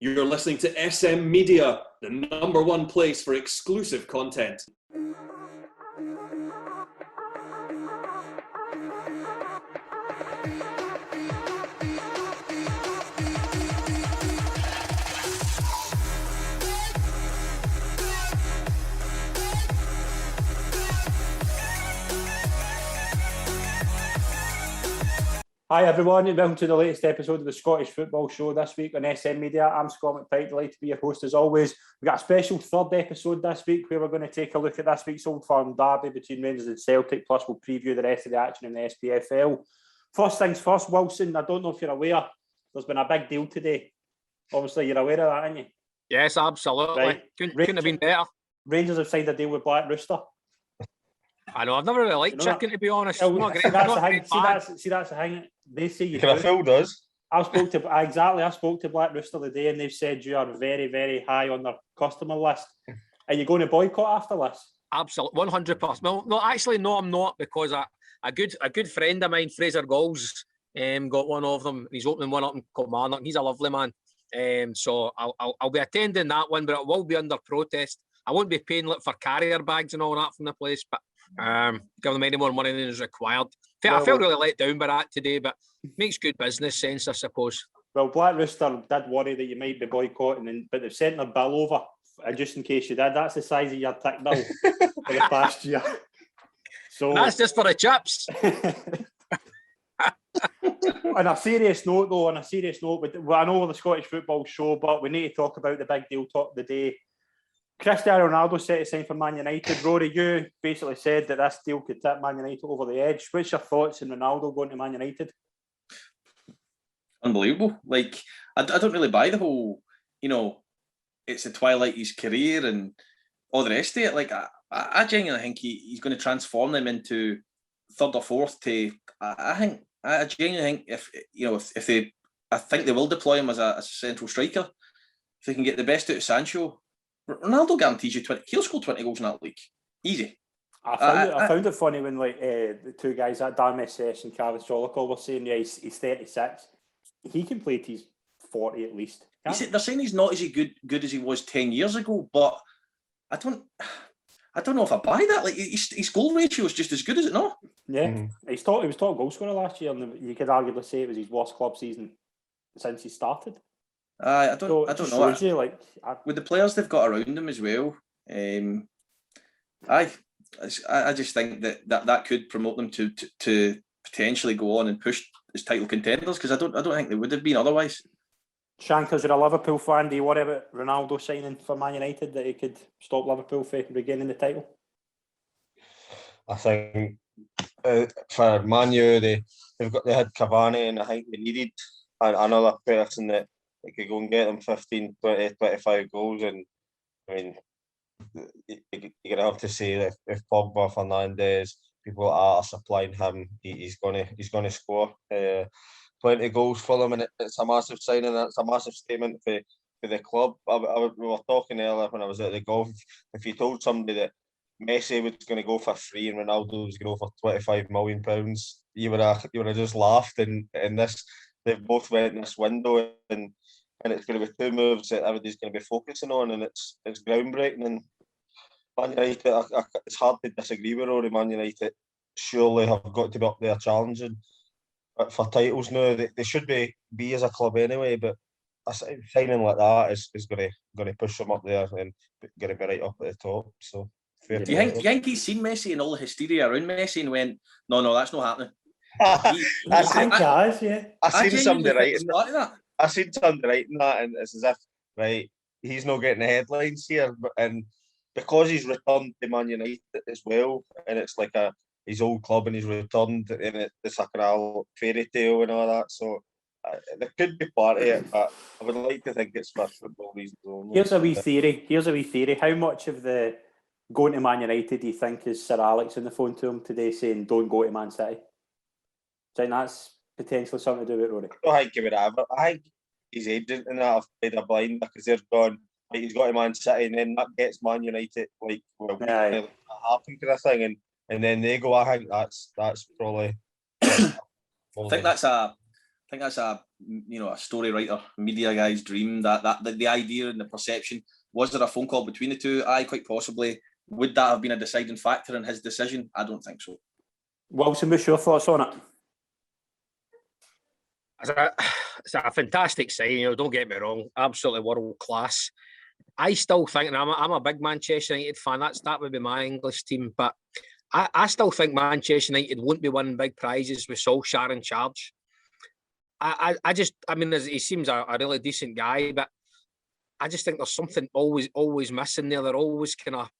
You're listening to SM Media, the #1 place for exclusive content. Hi everyone, and welcome to the latest episode of the Scottish Football Show this week on SM Media. I'm Scott McPike, delighted to be your host as always. We've got a special third episode this week where we're going to take a look at this week's Old Firm derby between Rangers and Celtic, plus we'll preview the rest of the action in the SPFL. First things first, Wilson, I don't know if you're aware, there's been a big deal today. Obviously you're aware of that, aren't you? Yes, absolutely. Right. Couldn't have been better. Rangers have signed a deal with Black Rooster. I know, I've never really liked chicken, to be honest. Well, Not great, see, that's not the great fan. that's the thing. They say you Can I Phil does? I spoke to Black Rooster today, and they've said you are very, very high on their customer list. Are you going to boycott after this? Absolutely, 100%. Well, no, actually, no, I'm not, because a good friend of mine, Fraser Galls, got one of them. He's opening one up in Kilmarnock. He's a lovely man. So I'll be attending that one, but it will be under protest. I won't be paying for carrier bags and all that from the place, but give them any more money than is required. I felt really let down by that today, but makes good business sense, I suppose. Well, Black Rooster did worry that you might be boycotting, but they've sent their bill over, just in case you did. That's the size of your tick bill for the past year. So that's just for the chips. On a serious note, but I know we're the Scottish Football Show, but we need to talk about the big deal top of the day. Cristiano Ronaldo set to sign for Man United. Rory, you basically said that this deal could tip Man United over the edge. What's your thoughts on Ronaldo going to Man United? Unbelievable. Like, I don't really buy the whole, it's the twilight of his career and all the rest of it. Like, I genuinely think he's going to transform them into third or fourth to, I genuinely think if they, I think they will deploy him as a central striker. If they can get the best out of Sancho, Ronaldo guarantees you 20. He'll score 20 goals in that league. Easy. I found it funny when the two guys, that Dan Messias and Carlos Solikol, were saying, he's 36. He can play till he's 40 at least. They're saying he's not as good as he was 10 years ago, but I don't know if I buy that. Like, his goal ratio is just as good, is it not? Yeah. He was top goal scorer last year, and you could arguably say it was his worst club season since he started. I don't know. With the players they've got around them as well, I just think that could promote them to potentially go on and push as title contenders, because I don't think they would have been otherwise. Shankers, you're a Liverpool fan. Do you worry about Ronaldo signing for Man United, that he could stop Liverpool from regaining the title? I think for Man U, they had Cavani, and I think they needed another person that could go and get them 15, 20, 25 goals. And I mean, you're going to have to say that if Pogba, Fernandes, people are supplying him, he's going to score plenty of goals for them, and it's a massive signing. It's a massive statement for the club. We were talking earlier when I was at the golf. If you told somebody that Messi was going to go for free and Ronaldo was going to go for £25 million, you would have just laughed. And this, they've both went in this window, and it's going to be two moves that everybody's going to be focusing on, and it's groundbreaking. And Man United, it's hard to disagree with Rory. Man United surely have got to be up there challenging for titles now. They should be as a club anyway, but a signing like that is going to push them up there and going to be right up at the top. So, do you think he's seen Messi and all the hysteria around Messi and went, no, that's not happening? I think he has, yeah. I seen somebody writing that, and it's as if, right, he's not getting the headlines here, and because he's returned to Man United as well, and it's like his old club, and he's returned, and it's like a fairy tale and all that. So there could be part of it, but I would like to think it's for football reasons only. Here's a wee theory. How much of the going to Man United do you think is Sir Alex on the phone to him today saying, don't go to Man City? Do you think that's potentially something to do with Rory? I think he would have. I think his agent and that have played a blind, because they're gone, like, he's got to Man City, and then that gets Man United like happen kind of thing, and then they go. I think that's probably. I think that's a think that's a story writer, media guy's dream. That the idea and the perception. Was there a phone call between the two? Aye, quite possibly. Would that have been a deciding factor in his decision? I don't think so. Wilson, what's your thoughts on it? It's a fantastic signing. Don't get me wrong, absolutely world class. I still think, and I'm a big Manchester United fan. That would be my English team, but I still think Manchester United won't be winning big prizes with Solskjaer in charge. I mean, he seems a really decent guy, but I just think there's something always missing there. They're always kind of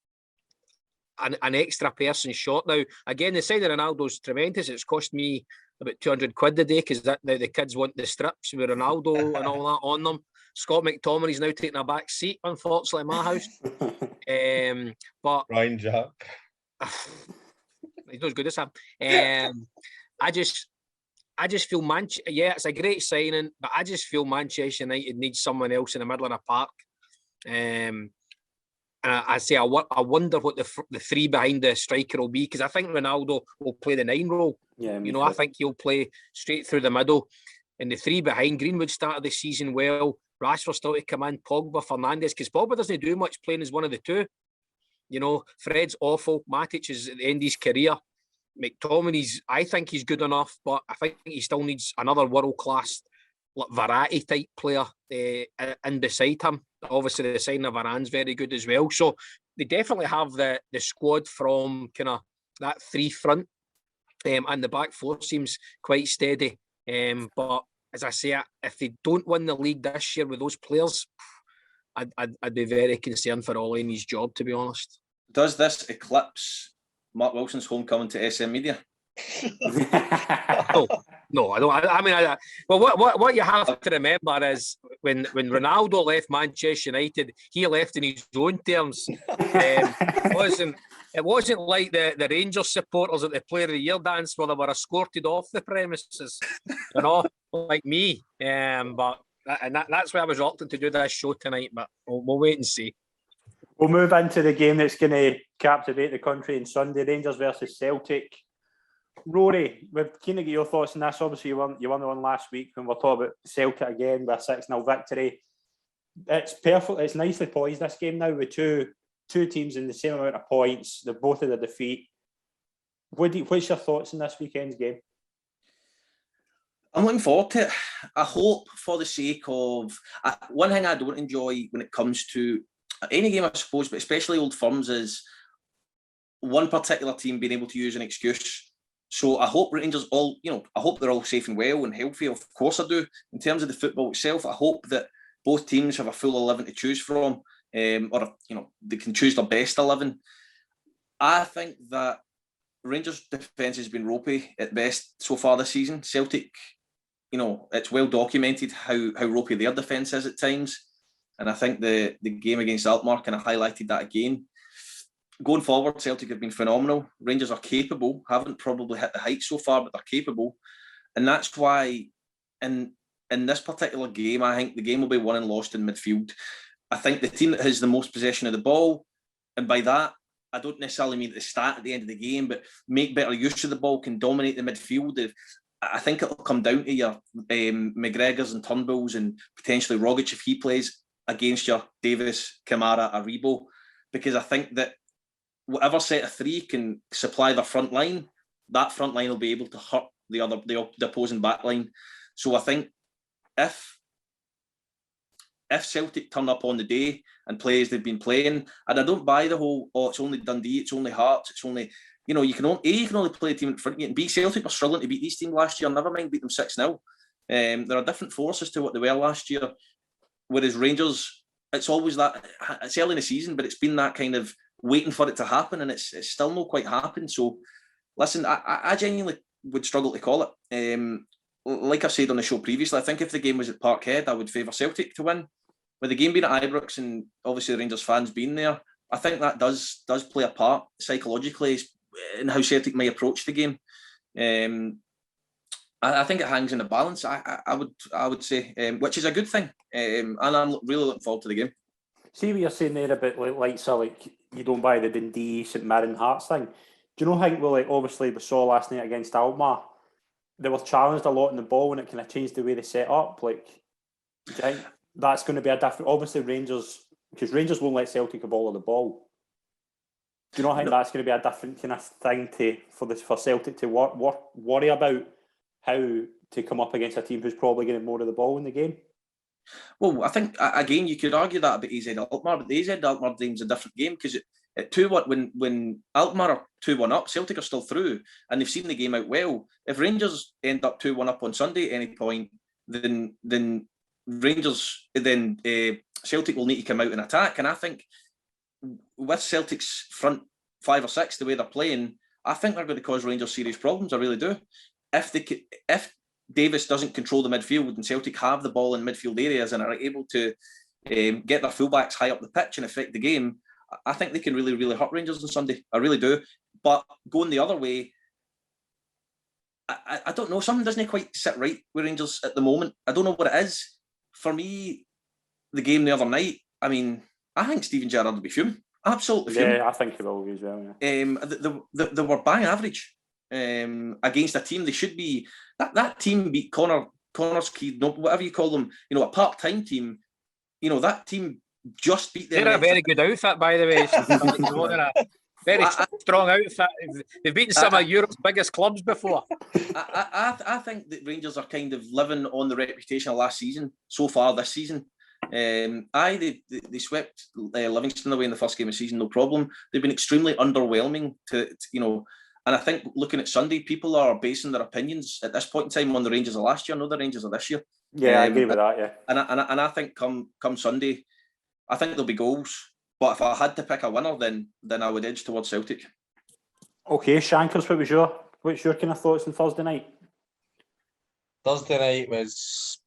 an extra person short. Now, again, the signing of Ronaldo's tremendous. It's cost me about 200 quid a day because now the kids want the strips with Ronaldo and all that on them. Scott McTominay's now taking a back seat, unfortunately, in my house. But Ryan Jack. He's not as good as him. I just feel it's a great signing, but I just feel Manchester United needs someone else in the middle of the park. And I wonder what the three behind the striker will be, because I think Ronaldo will play the 9 role. Yeah, I think he'll play straight through the middle. And the three behind, Greenwood started the season well. Rashford still to come in, Pogba, Fernandes, because Pogba doesn't do much playing as one of the two. Fred's awful. Matic is at the end of his career. McTominay's, I think he's good enough, but I think he still needs another world-class variety type player in beside him. Obviously, the signing of Varane's very good as well. So they definitely have the squad from kind of that three front, and the back four seems quite steady. But as I say, if they don't win the league this year with those players, I'd be very concerned for Ole and his job, to be honest. Does this eclipse Mark Wilson's homecoming to SM Media? No, I don't. Well, what you have to remember is when Ronaldo left Manchester United, he left in his own terms. It wasn't like the Rangers supporters at the Player of the Year dance where they were escorted off the premises, like me. That's why I was reluctant to do this show tonight. But we'll wait and see. We'll move into the game that's going to captivate the country on Sunday, Rangers versus Celtic. Rory, we're keen to get your thoughts on this. Obviously, you won the one last week when we're talking about Celtic again with a 6-0 victory. It's perfect. It's nicely poised, this game now, with two teams in the same amount of points. They're both at a defeat. What's your thoughts on this weekend's game? I'm looking forward to it. I hope, for the sake of... one thing I don't enjoy when it comes to any game, I suppose, but especially Old Firms, is one particular team being able to use an excuse. So I hope Rangers I hope they're all safe and well and healthy. Of course I do. In terms of the football itself, I hope that both teams have a full 11 to choose from, or they can choose their best 11. I think that Rangers' defence has been ropey at best so far this season. Celtic, it's well documented how ropey their defence is at times. And I think the game against Alkmaar kind of highlighted that again. Going forward, Celtic have been phenomenal. Rangers are capable, haven't probably hit the heights so far, but they're capable. And that's why in this particular game, I think the game will be won and lost in midfield. I think the team that has the most possession of the ball, and by that, I don't necessarily mean the stat at the end of the game, but make better use of the ball, can dominate the midfield. I think it'll come down to your McGregors and Turnbulls and potentially Rogic if he plays against your Davis, Kamara, Aribo, because I think that whatever set of three can supply their front line, that front line will be able to hurt the opposing back line. So I think if Celtic turn up on the day and play as they've been playing, and I don't buy the whole, it's only Dundee, it's only Hearts, it's only, you can only play a team in front of you. And B, Celtic were struggling to beat these teams last year, never mind beat them 6-0. There are different forces to what they were last year. Whereas Rangers, it's always that, it's early in the season, but it's been that kind of waiting for it to happen, and it's still not quite happened. So, listen, I genuinely would struggle to call it. Like I've said on the show previously, I think if the game was at Parkhead, I would favour Celtic to win. With the game being at Ibrox and obviously the Rangers fans being there, I think that does play a part psychologically in how Celtic may approach the game. I think it hangs in the balance. I would say, which is a good thing, and I'm really looking forward to the game. See what you're saying there about like you don't buy the Dundee, St Mirren, Hearts thing. Do you know how obviously we saw last night against Alkmaar? they were challenged a lot in the ball and it kind of changed the way they set up. Like, do you think that's going to be a different? Obviously, Rangers, because Rangers won't let Celtic a ball on the ball. Do you not think that's going to be a different kind of thing for Celtic to worry about how to come up against a team who's probably getting more of the ball in the game? Well, I think again you could argue that about AZ Alkmaar, but the AZ Alkmaar game's a different game because at 2-1 when Alkmaar are 2-1 up, Celtic are still through and they've seen the game out well. If Rangers end up 2-1 up on Sunday at any point, then Celtic will need to come out and attack. And I think with Celtic's front 5 or 6, the way they're playing, I think they're going to cause Rangers serious problems. I really do. If Davis doesn't control the midfield and Celtic have the ball in midfield areas and are able to get their fullbacks high up the pitch and affect the game, I think they can really, really hurt Rangers on Sunday. I really do. But going the other way, I don't know. Something doesn't quite sit right with Rangers at the moment. I don't know what it is. For me, the game the other night, I mean, I think Steven Gerrard will be fuming. Absolutely fuming. Yeah, I think he will be as well. Yeah. They were bang average against a team they should be. That team beat Connors Key, whatever you call them, a part-time team. That team just beat them. They're a very good outfit, by the way. They're a very strong outfit. They've beaten some of Europe's biggest clubs before. I think that Rangers are kind of living on the reputation of last season so far this season. They swept Livingston away in the first game of the season, no problem. They've been extremely underwhelming and I think looking at Sunday, people are basing their opinions at this point in time on the Rangers of last year, not the Rangers of this year. Yeah, I agree with that. Yeah, and I think come Sunday, I think there'll be goals. But if I had to pick a winner, then I would edge towards Celtic. Okay, Shankers, what's your kind of thoughts on Thursday night? Thursday night was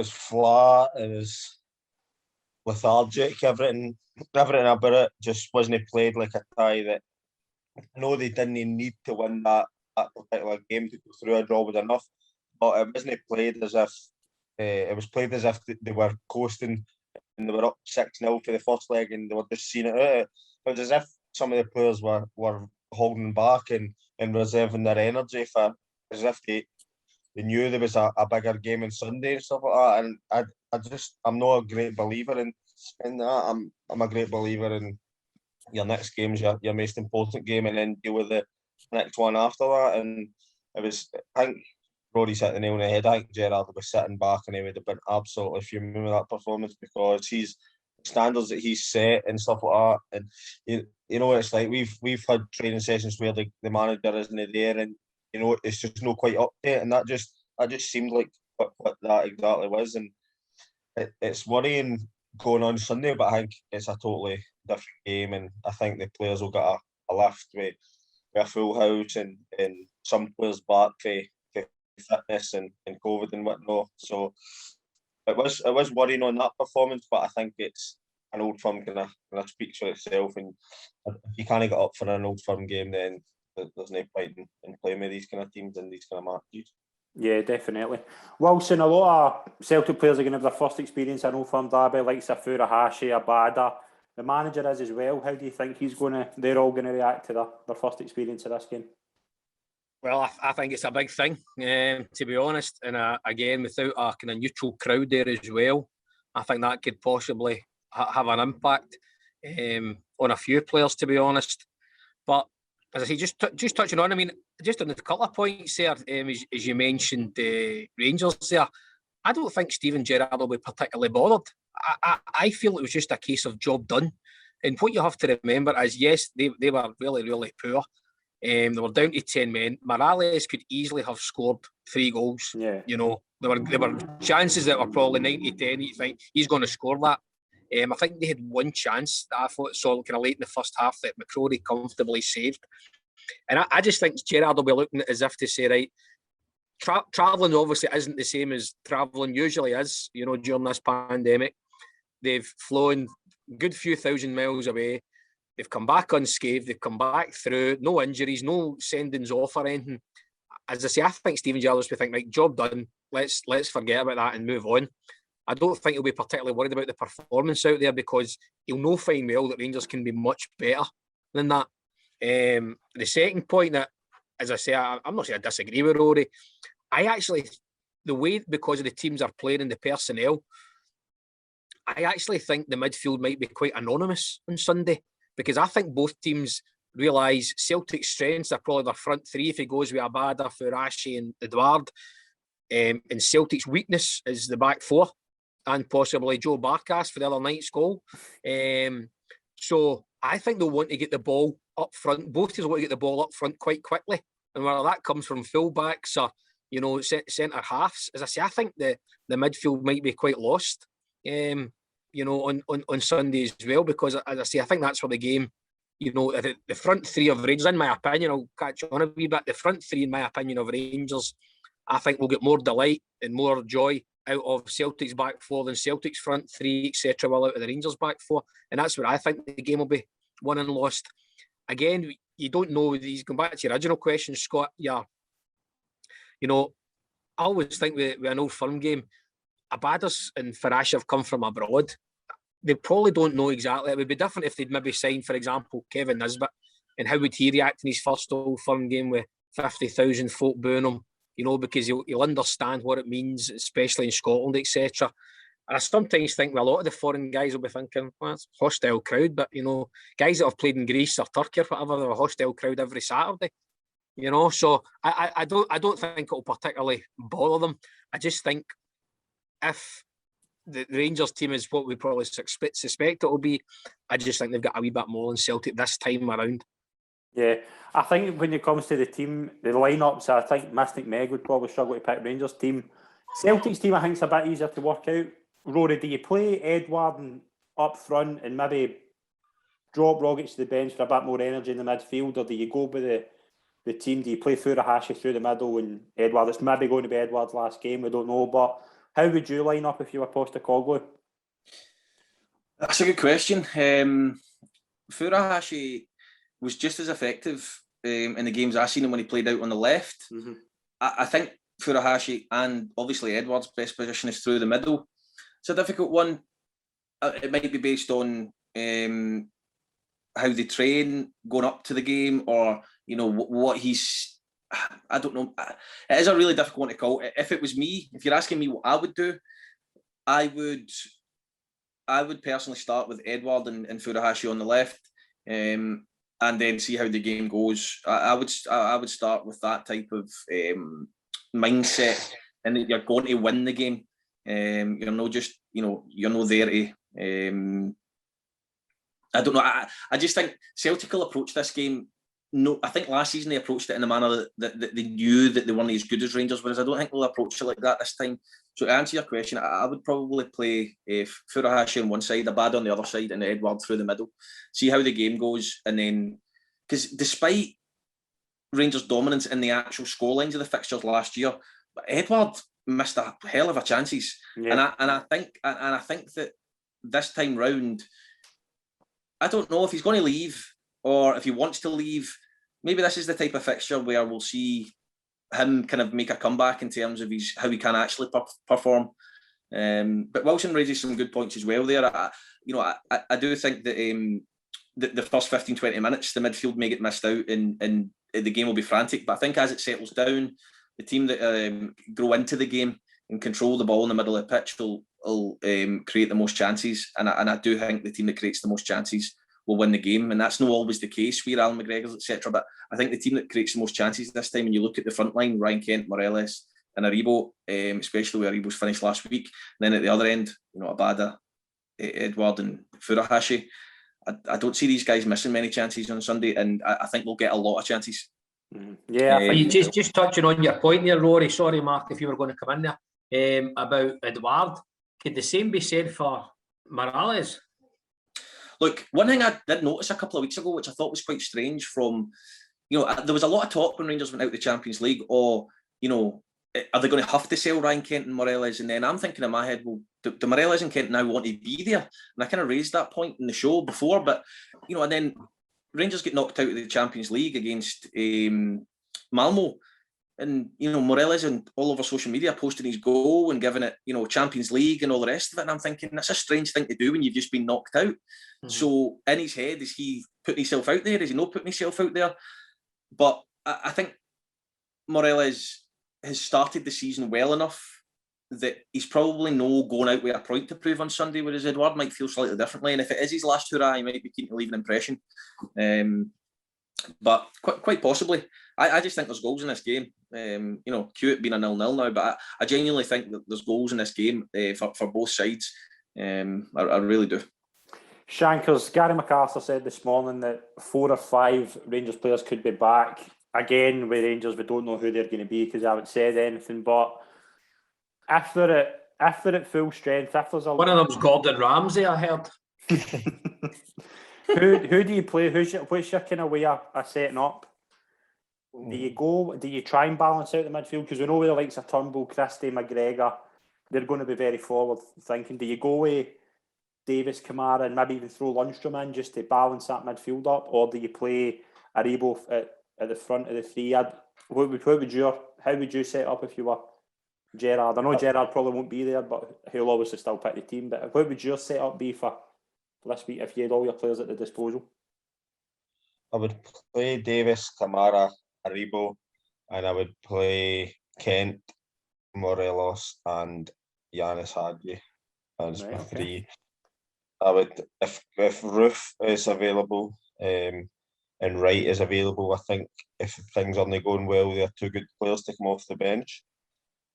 flat. It was lethargic. Everything about it just wasn't played like a tie. That I know they didn't need to win that particular game to go through. A draw was enough, but it wasn't played as if it was played as if they were coasting and they were up 6-0 for the first leg and they were just seeing it out. It was as if some of the players were holding back and reserving their energy for as if they knew there was a bigger game on Sunday and stuff like that. And I'm not a great believer in that. I'm a great believer in your next game's your most important game and then deal with the next one after that. And it was, I think Rory's hit the nail on the head. I think Gerrard was sitting back and he would have been absolutely fuming with that performance because the standards that he's set and stuff like that. And you know what it's like. We've had training sessions where the manager isn't there and it's just not quite up to it. And that just seemed like what that exactly was. And it's worrying going on Sunday, but I think it's a totally different game, and I think the players will get a lift with a full house and some players back for fitness and COVID and whatnot. So it was worrying on that performance, but I think it's an Old Firm kind of speaks for itself, and if you can't get up for an Old Firm game, then there's no point in playing with these kind of teams and these kind of matches. Yeah, definitely. Wilson, a lot of Celtic players are going to have their first experience in Old Firm derby, like Safura Hashi, Abada. The manager is as well. How do you think they're all going to react to their first experience of this game? Well, I think it's a big thing, to be honest. And again, without a kind of neutral crowd there as well, I think that could possibly have an impact on a few players, to be honest. But as I say, just touching on, I mean, just on a couple of points there, as you mentioned, Rangers there, I don't think Steven Gerrard will be particularly bothered. I feel it was just a case of job done. And what you have to remember is, yes, they were really, really poor. They were down to 10 men. Morales could easily have scored 3 goals. Yeah. There were chances that were probably 90-10. You think he's going to score that. I think they had one chance that I thought saw kind of late in the first half that McCrory comfortably saved. And I just think Gerrard will be looking as if to say, right, travelling obviously isn't the same as travelling usually is, during this pandemic. They've flown a good few thousand miles away. They've come back unscathed. They've come back through, no injuries, no sendings off or anything. As I say, I think Steven Gerrard will think, right, job done. Let's forget about that and move on. I don't think he'll be particularly worried about the performance out there because he'll know fine well that Rangers can be much better than that. The second point that, as I say, I'm not saying I disagree with Rory. I actually, the way, because of the teams are playing and the personnel, I actually think the midfield might be quite anonymous on Sunday, because I think both teams realise Celtic's strengths are probably their front three if he goes with Abada, Furashi and Edouard. And Celtic's weakness is the back four and possibly Joe Barkas for the other night's goal. So I think they'll want to get the ball up front. Both teams want to get the ball up front quite quickly. And whether that comes from full-backs or, centre halves, as I say, I think the midfield might be quite lost, on Sunday as well, because, as I say, I think that's where the game, the front three of Rangers, in my opinion, I'll catch on a wee bit, the front three, in my opinion, of Rangers, I think we'll get more delight and more joy out of Celtic's back four than Celtic's front three, etc., will out of the Rangers back four. And that's where I think the game will be won and lost. Again, you don't know these. Going back to your original question, Scott, I always think with an Old Firm game, Abadas and Farash have come from abroad. They probably don't know exactly. It would be different if they'd maybe signed, for example, Kevin Nisbet, and how would he react in his first Old Firm game with 50,000 folk booing him, because he'll understand what it means, especially in Scotland, etc. And I sometimes think a lot of the foreign guys will be thinking, well, it's a hostile crowd, but, guys that have played in Greece or Turkey or whatever, they're a hostile crowd every Saturday. So I don't think it'll particularly bother them. I just think if the Rangers team is what we probably suspect it will be, I just think they've got a wee bit more than Celtic this time around. Yeah, I think when it comes to the team, the lineups, I think Mystic Meg would probably struggle to pick Rangers team. Celtic's team, I think, is a bit easier to work out. Rory, do you play Edouard up front and maybe drop Rogic to the bench for a bit more energy in the midfield, or do you go with the team? Do you play Furuhashi through the middle and Edouard? It's maybe going to be Edouard's last game, we don't know, but how would you line up if you were Postecoglou? That's a good question. Furuhashi was just as effective in the games I've seen him when he played out on the left. Mm-hmm. I think Furuhashi and obviously Edouard's best position is through the middle. It's a difficult one. It might be based on how they train going up to the game, or what he's. I don't know. It is a really difficult one to call. If it was me, if you're asking me what I would do, I would personally start with Edouard and Furuhashi on the left, and then see how the game goes. I would start with that type of mindset, and that you're going to win the game. You're not just you're not there to. I don't know. I just think Celtic will approach this game. No, I think last season they approached it in a manner that they knew that they weren't as good as Rangers, whereas I don't think they'll approach it like that this time. So to answer your question, I would probably play Furuhashi on one side, Abad on the other side, and Edouard through the middle. See how the game goes, and then, because despite Rangers' dominance in the actual scorelines of the fixtures last year, Edouard missed a hell of a chances, yeah. and I think that this time round, I don't know if he's going to leave or if he wants to leave. Maybe this is the type of fixture where we'll see him kind of make a comeback in terms of how he can actually perform. But Wilson raises some good points as well there. I do think that the first 15-20 minutes, the midfield may get missed out and the game will be frantic. But I think as it settles down, the team that grow into the game and control the ball in the middle of the pitch will create the most chances. And I do think the team that creates the most chances will win the game, and that's not always the case with Alan McGregor's, etc. But I think the team that creates the most chances this time, when you look at the front line, Ryan Kent, Morelos, and Aribo, especially where Aribo's finished last week, and then at the other end, Abada, Edouard, and Furuhashi. I don't see these guys missing many chances on Sunday, and I think we'll get a lot of chances. Yeah, you just touching on your point there, Rory. Sorry, Mark, if you were going to come in there about Edouard. Could the same be said for Morales? Look, one thing I did notice a couple of weeks ago, which I thought was quite strange, there was a lot of talk when Rangers went out the Champions League, are they going to have to sell Ryan Kent and Morelos? And then I'm thinking in my head, well, do Morelos and Kent now want to be there? And I kind of raised that point in the show before, but, and then Rangers get knocked out of the Champions League against Malmo. And, Morelos and all over social media posting his goal and giving it, Champions League and all the rest of it. And I'm thinking, that's a strange thing to do when you've just been knocked out. Mm-hmm. So in his head, is he putting himself out there? Is he not putting himself out there? But I think Morelos has started the season well enough that he's probably no going out with a point to prove on Sunday, whereas Edouard might feel slightly differently. And if it is his last hurrah, he might be keen to leave an impression. But quite possibly. I just think there's goals in this game. Cue it being a 0-0 now, but I genuinely think that there's goals in this game for both sides. I really do. Shankers, Gary McArthur said this morning that 4 or 5 Rangers players could be back. Again, with Rangers, we don't know who they're going to be because they haven't said anything. But if they're at full strength, if there's one of them's Gordon Ramsay, I heard. Who do you play? What's your kind of way of setting up? Do you try and balance out the midfield? Because we know with the likes of Turnbull, Christie, McGregor, they're going to be very forward thinking. Do you go with Davis, Kamara, and maybe even throw Lundstram in just to balance that midfield up, or do you play Aribo at the front of the three? How would you set up if you were Gerrard? I know Gerrard probably won't be there, but he'll obviously still pick the team. But what would your setup be for this week if you had all your players at the disposal? I would play Davis, Kamara, Aribo, and I would play Kent, Morelos, and Yanis Hadji as my three. I would, if Roof is available and Wright is available, I think if things aren't going well, they're 2 good players to come off the bench.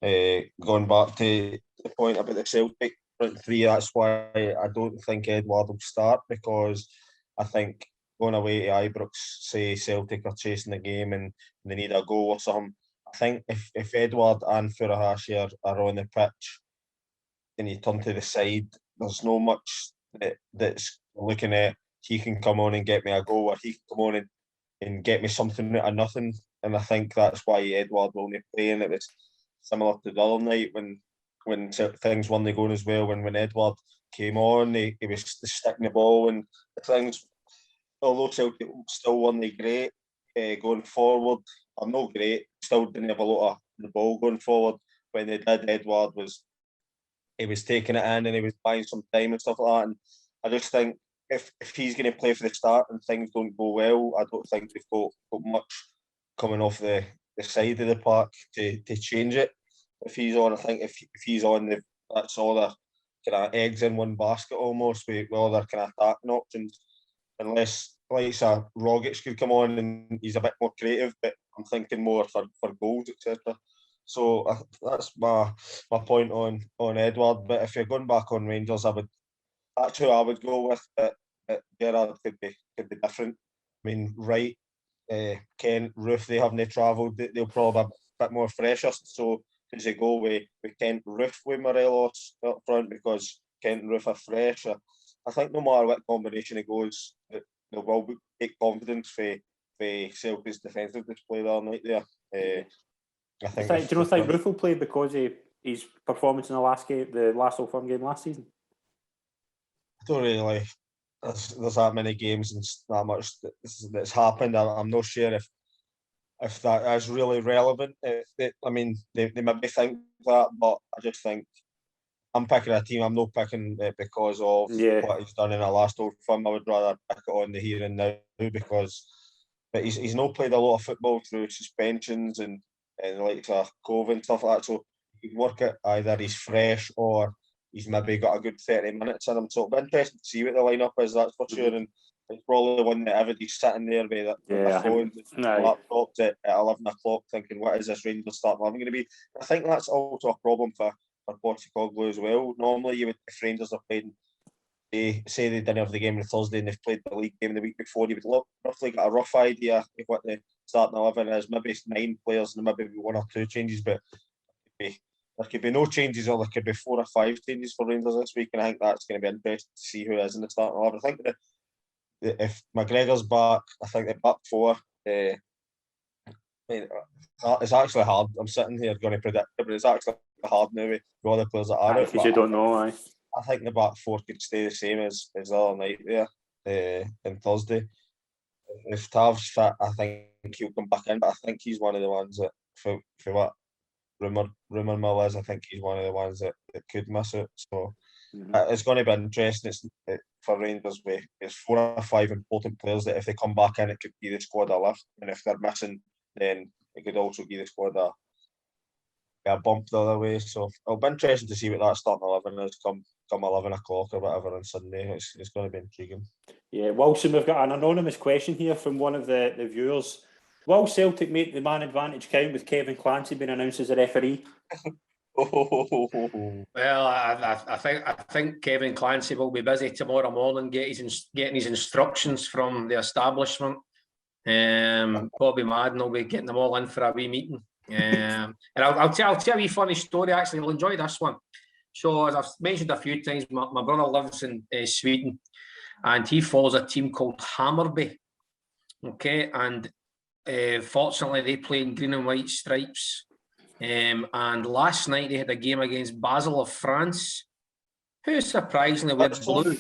Going back to the point about the Celtic front three, that's why I don't think Edouard will start, because I think going away to Ibrox, say Celtic are chasing the game and they need a goal or something, I think if Edouard and Furuhashi are on the pitch and you turn to the side, there's no much that's looking at he can come on and get me a goal, or he can come on and get me something out of nothing. And I think that's why Edouard will only play. And it was similar to the other night when things weren't going as well. When Edouard came on, he was sticking the ball and things. Although Celtic still weren't great going forward, or no great, still didn't have a lot of the ball going forward. When they did, Edouard was taking it in and he was buying some time and stuff like that. And I just think if he's going to play for the start and things don't go well, I don't think they've got much coming off the side of the park to change it. If he's on, I think if he's on, that's all the kind of eggs in one basket almost with all their kind of attacking options. Unless like Rogic could come on and he's a bit more creative, but I'm thinking more for goals, etc. So that's my point on Edouard. But if you're going back on Rangers, that's who I would go with. But Gerrard could be different. I mean, Wright, Kent, Roof, they haven't travelled. They'll probably be a bit more fresher. So does he go with Kent, Roof with Morelos up front because Kent and Roof are fresh? I think no matter what combination it goes, there will take confidence for Celtic's defensive display the other night there. I think. Do you not think Roof will play because of his performance in the last Old Firm game last season? I don't really. There's that many games and that much that's happened. I'm not sure if that is really relevant. I mean, they maybe think that, but I just think I'm picking a team. I'm not picking it because of what he's done in the last Old Firm. I would rather pick it on the here and now because, but he's not played a lot of football through suspensions and like COVID and stuff like that. So you can work it either he's fresh or he's maybe got a good 30 minutes in him. So it'll be interesting to see what the lineup is, that's for sure. And it's probably one that everybody's sitting there with their phones and laptops at 11 o'clock thinking, what is this Rangers start 11 going to be? I think that's also a problem for Postecoglou as well. Normally, if Rangers are playing, they say they didn't have the game on Thursday and they've played the league game the week before, you would roughly get a rough idea of what the starting 11 is. Maybe it's 9 players and maybe 1 or 2 changes, but there could be no changes or there could be 4 or 5 changes for Rangers this week, and I think that's going to be interesting to see who is in the starting 11. I think that if McGregor's back, I think the back 4. It's actually hard. I'm sitting here going to predict it, but it's actually hard now with all the players that are out. Because you don't know, I think the back 4 could stay the same as the other night there on Thursday. If Tav's fit, I think he'll come back in, but I think he's one of the ones that, for what rumour mill is, I think he's one of the ones that could miss it. So it's going to be interesting. For Rangers, there's 4 or 5 important players that if they come back in, it could be the squad a lift, and if they're missing, then it could also be the squad a bump the other way. So it'll be interesting to see what that starting 11 is come 11 o'clock or whatever on Sunday. It's going to be intriguing. Yeah, Wilson, we've got an anonymous question here from one of the viewers. Will Celtic make the man advantage count with Kevin Clancy being announced as a referee? Well, I think Kevin Clancy will be busy tomorrow morning getting his instructions from the establishment. Bobby Madden will be getting them all in for a wee meeting. And I'll tell a wee funny story. Actually, you'll enjoy this one. So, as I've mentioned a few times, my brother lives in Sweden, and he follows a team called Hammarby. Okay, and fortunately, they play in green and white stripes. And last night they had a game against Basel of France, who surprisingly were blue.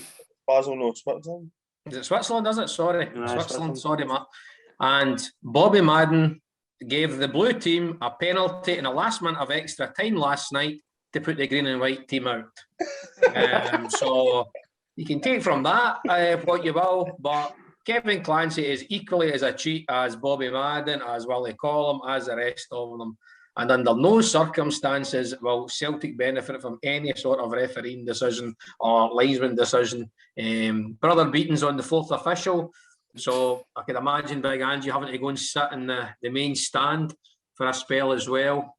Basel, no, Switzerland. Is it Switzerland? Is it? Sorry, No, Switzerland. Sorry, Matt. And Bobby Madden gave the blue team a penalty in the last minute of extra time last night to put the green and white team out. So you can take from that what you will, but Kevin Clancy is equally as a cheat as Bobby Madden, as Willie Collum, as the rest of them. And under no circumstances will Celtic benefit from any sort of refereeing decision or linesman decision. Brother beating's on the fourth official, so I could imagine Big Angie having to go and sit in the main stand for a spell as well,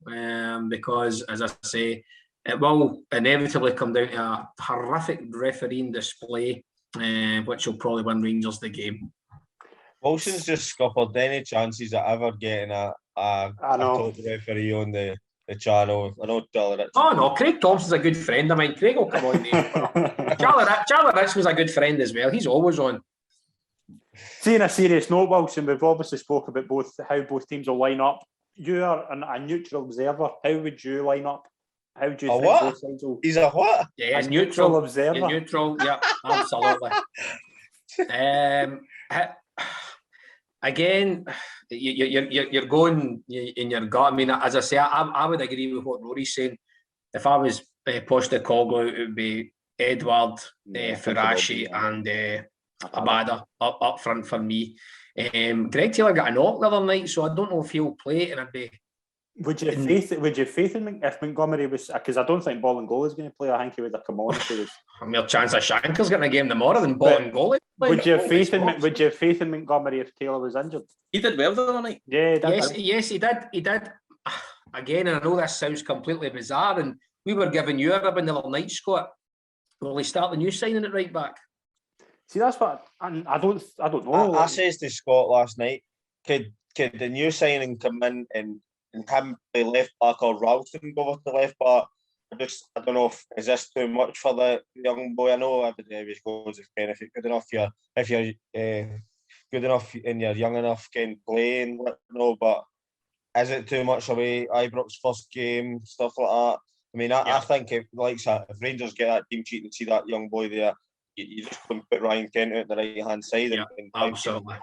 because, as I say, it will inevitably come down to a horrific refereeing display, which will probably win Rangers the game. Wilson's just scuppered any chances of ever getting a top referee on the channel. I know Charlie Rich. Oh no, Craig Thompson's a good friend of mine. Craig will come on there. Charlie Rich was a good friend as well. He's always on. See, on a serious note, Wilson, we've obviously spoke about how both teams will line up. You are a neutral observer. How would you line up? How do you think what? both sides will? He's a what? Yeah, a neutral observer. He's neutral, yeah, absolutely. Again, you're going in your gut. I mean, as I say, I would agree with what Rory's saying. If I was Postecoglou, it would be Edward, Farashi, and Abada up front for me. Greg Taylor got a knock the other night, so I don't know if he'll play, and I'd be. Would you have faith in if Montgomery was? Because I don't think Bolingoli is going to play. I think he would have come on if he was. A mere chance of Shankers getting a game tomorrow than Bolingoli. Would you have faith in Montgomery if Taylor was injured? He did well the other night. Yeah, he did. Yes, he did. He did. Again, I know this sounds completely bizarre, and we were giving you a ribbon the other night, Scott. Will he start the new signing at right back? See, that's what I don't know. I says to Scott last night, could the new signing come in and him play left back or Ralston go with the left back? I don't know is this too much for the young boy? I know everybody always goes if good enough if you're good enough and you're young enough can play and but is it too much away? Ibrox first game, stuff like that. I mean, I think if Rangers get that team sheet and see that young boy there, you just couldn't put Ryan Kent out the right hand side and absolutely.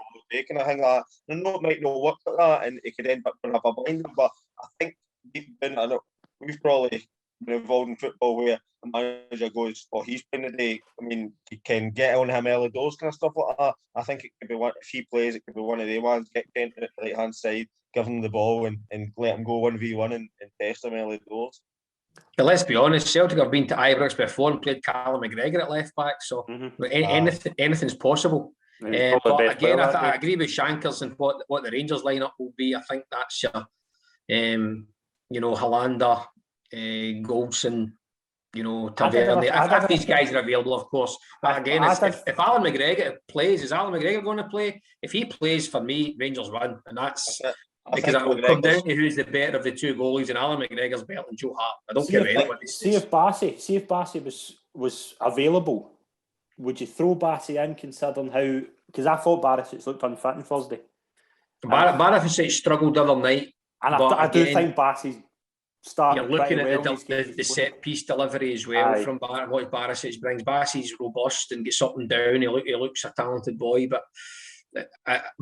And I think that I know it might not work like that, and it could end up going up a blinder. But I think deep down, I know we've probably been involved in football where a manager goes, "Oh, he's playing today." I mean, he can get on him early doors, kind of stuff like that. I think it could be one if he plays. It could be one of the ones get Kent at the right hand side, give him the ball, and let him go 1v1 and test him early doors. But let's be honest, Celtic have been to Ibrox before and played Callum McGregor at left back, so anything's possible. But again, I agree with Shankers and what the Rangers lineup will be. I think that's your, Hollander, Goldson, Tavernier. If these guys are available, of course. But again, if Alan McGregor plays, is Alan McGregor going to play? If he plays, for me, Rangers win, and that's. Because it will come down to who's the better of the two goalies, and Alan McGregor's better than Joe Hart. I don't care what anybody says. See if Bassey was available, would you throw Bassey in considering how? Because I thought Barisic looked unfit on Thursday. Barisic struggled the other night, and I do think Bassey's starting. You're looking at the set piece delivery as well from what Barisic brings. Bassey's robust and gets up and down. He looks a talented boy, but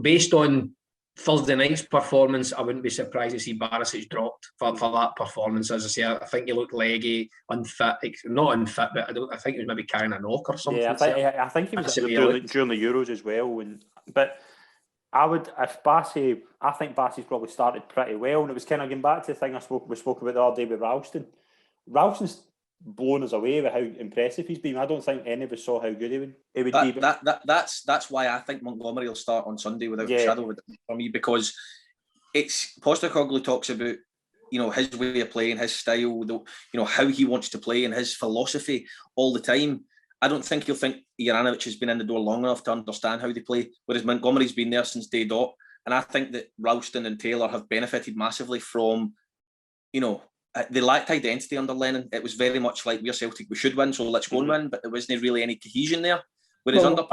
based on Thursday night's performance, I wouldn't be surprised to see Barisic dropped for that performance. As I say, I think he looked leggy, unfit, not unfit, but I think he was maybe carrying a knock or something. Yeah, I think he was during the Euros as well. But I think Bassey's probably started pretty well, and it was kind of getting back to the thing we spoke about the other day with Ralston. Ralston's blown us away with how impressive he's been. I don't think any of us saw how good he would be. That's why I think Montgomery will start on Sunday without a shadow of a doubt for me, because it's Postecoglou talks about, you know, his way of playing, his style, you know, how he wants to play and his philosophy all the time. I don't think you'll think Juranovic has been in the door long enough to understand how they play, whereas Montgomery's been there since day dot. And I think that Ralston and Taylor have benefited massively from, you know, they lacked identity under Lennon. It was very much like, we're Celtic, we should win, so let's go and win. But there wasn't really any cohesion there. Whereas under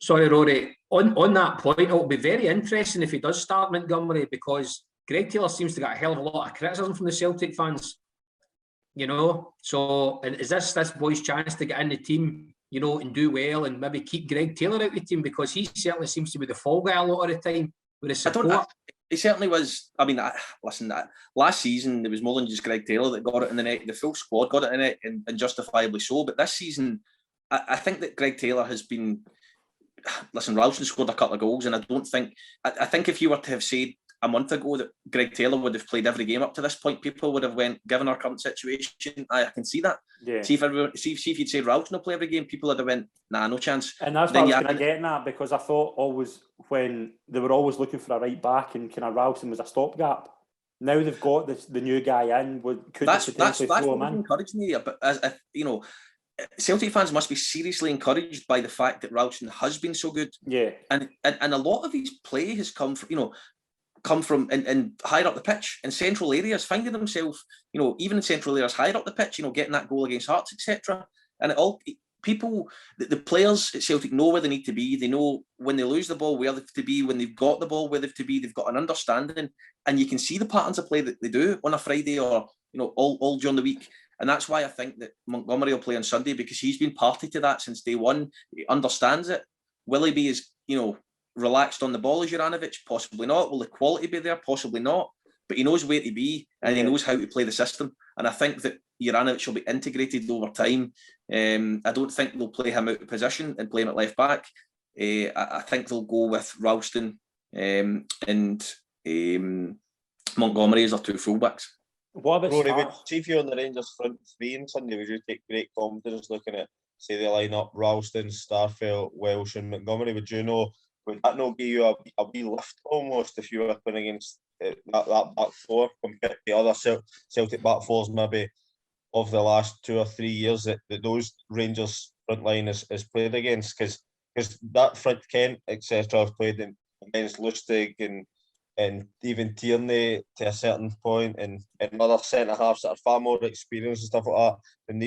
sorry, Rory, on that point, it'll be very interesting if he does start Montgomery, because Greg Taylor seems to get a hell of a lot of criticism from the Celtic fans. You know, so is this boy's chance to get in the team, you know, and do well and maybe keep Greg Taylor out of the team, because he certainly seems to be the fall guy a lot of the time with his support. He certainly was. I mean, listen, last season there was more than just Greg Taylor that got it in the net. The full squad got it in it, and justifiably so. But this season, I think that Greg Taylor has been. Listen, Ralston scored a couple of goals, and I don't think. I think if you were to have said a month ago that Greg Taylor would have played every game up to this point, people would have went, given our current situation, I can see that. Yeah. See if you'd said Ralston will play every game, people would have went, nah, no chance. And that's what I was going to get at, because I thought always when they were always looking for a right back and kind of Ralston was a stopgap. Now they've got the new guy in. That's what encouraged me. But as if, you know, Celtic fans must be seriously encouraged by the fact that Ralston has been so good. Yeah. And a lot of his play has come from and higher up the pitch in central areas, finding himself, you know, even in central areas higher up the pitch, you know, getting that goal against Hearts, etc. And the players at Celtic know where they need to be. They know when they lose the ball where they've to be, when they've got the ball where they've to be. They've got an understanding, and you can see the patterns of play that they do on a Friday or, you know, all during the week. And that's why I think that Montgomery will play on Sunday, because he's been party to that since day one. He understands it. Will he be as, you know, relaxed on the ball as Juranovic? Possibly not. Will the quality be there? Possibly not. But he knows where to be, and he knows how to play the system. And I think that Juranovic will be integrated over time. I don't think they'll play him out of position and play him at left back. I think they'll go with Ralston and Montgomery as their two fullbacks. What about Rory, would see if you're on the Rangers front three on Sunday, would you take great confidence looking at, say, the lineup, Ralston, Starfelt, Welsh and Montgomery? Would that not give you a wee lift almost if you were playing against that back four compared to other Celtic back fours maybe of the last 2 or 3 years that those Rangers front line is played against? Because that front Kent, etc., have played against Lustig and even Tierney to a certain point, and other centre halves that are far more experienced and stuff like that. And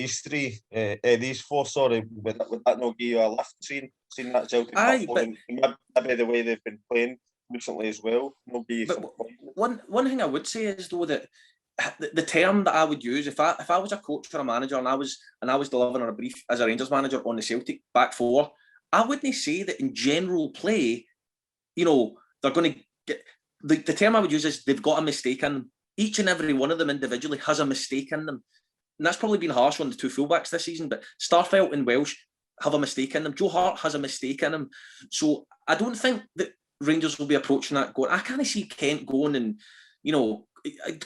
these four, would that not give you a lift seeing that Celtic and maybe the way they've been playing recently as well? One thing I would say is though that the term that I would use if I was a coach or a manager and I was delivering a brief as a Rangers manager on the Celtic back four, I wouldn't say that in general play, you know, they're going to get. The term I would use is they've got a mistake in them. Each and every one of them individually has a mistake in them. And that's probably been harsh on the two fullbacks this season, but Starfelt and Welsh have a mistake in them. Joe Hart has a mistake in him. So I don't think that Rangers will be approaching that going, I can't see Kent going and, you know,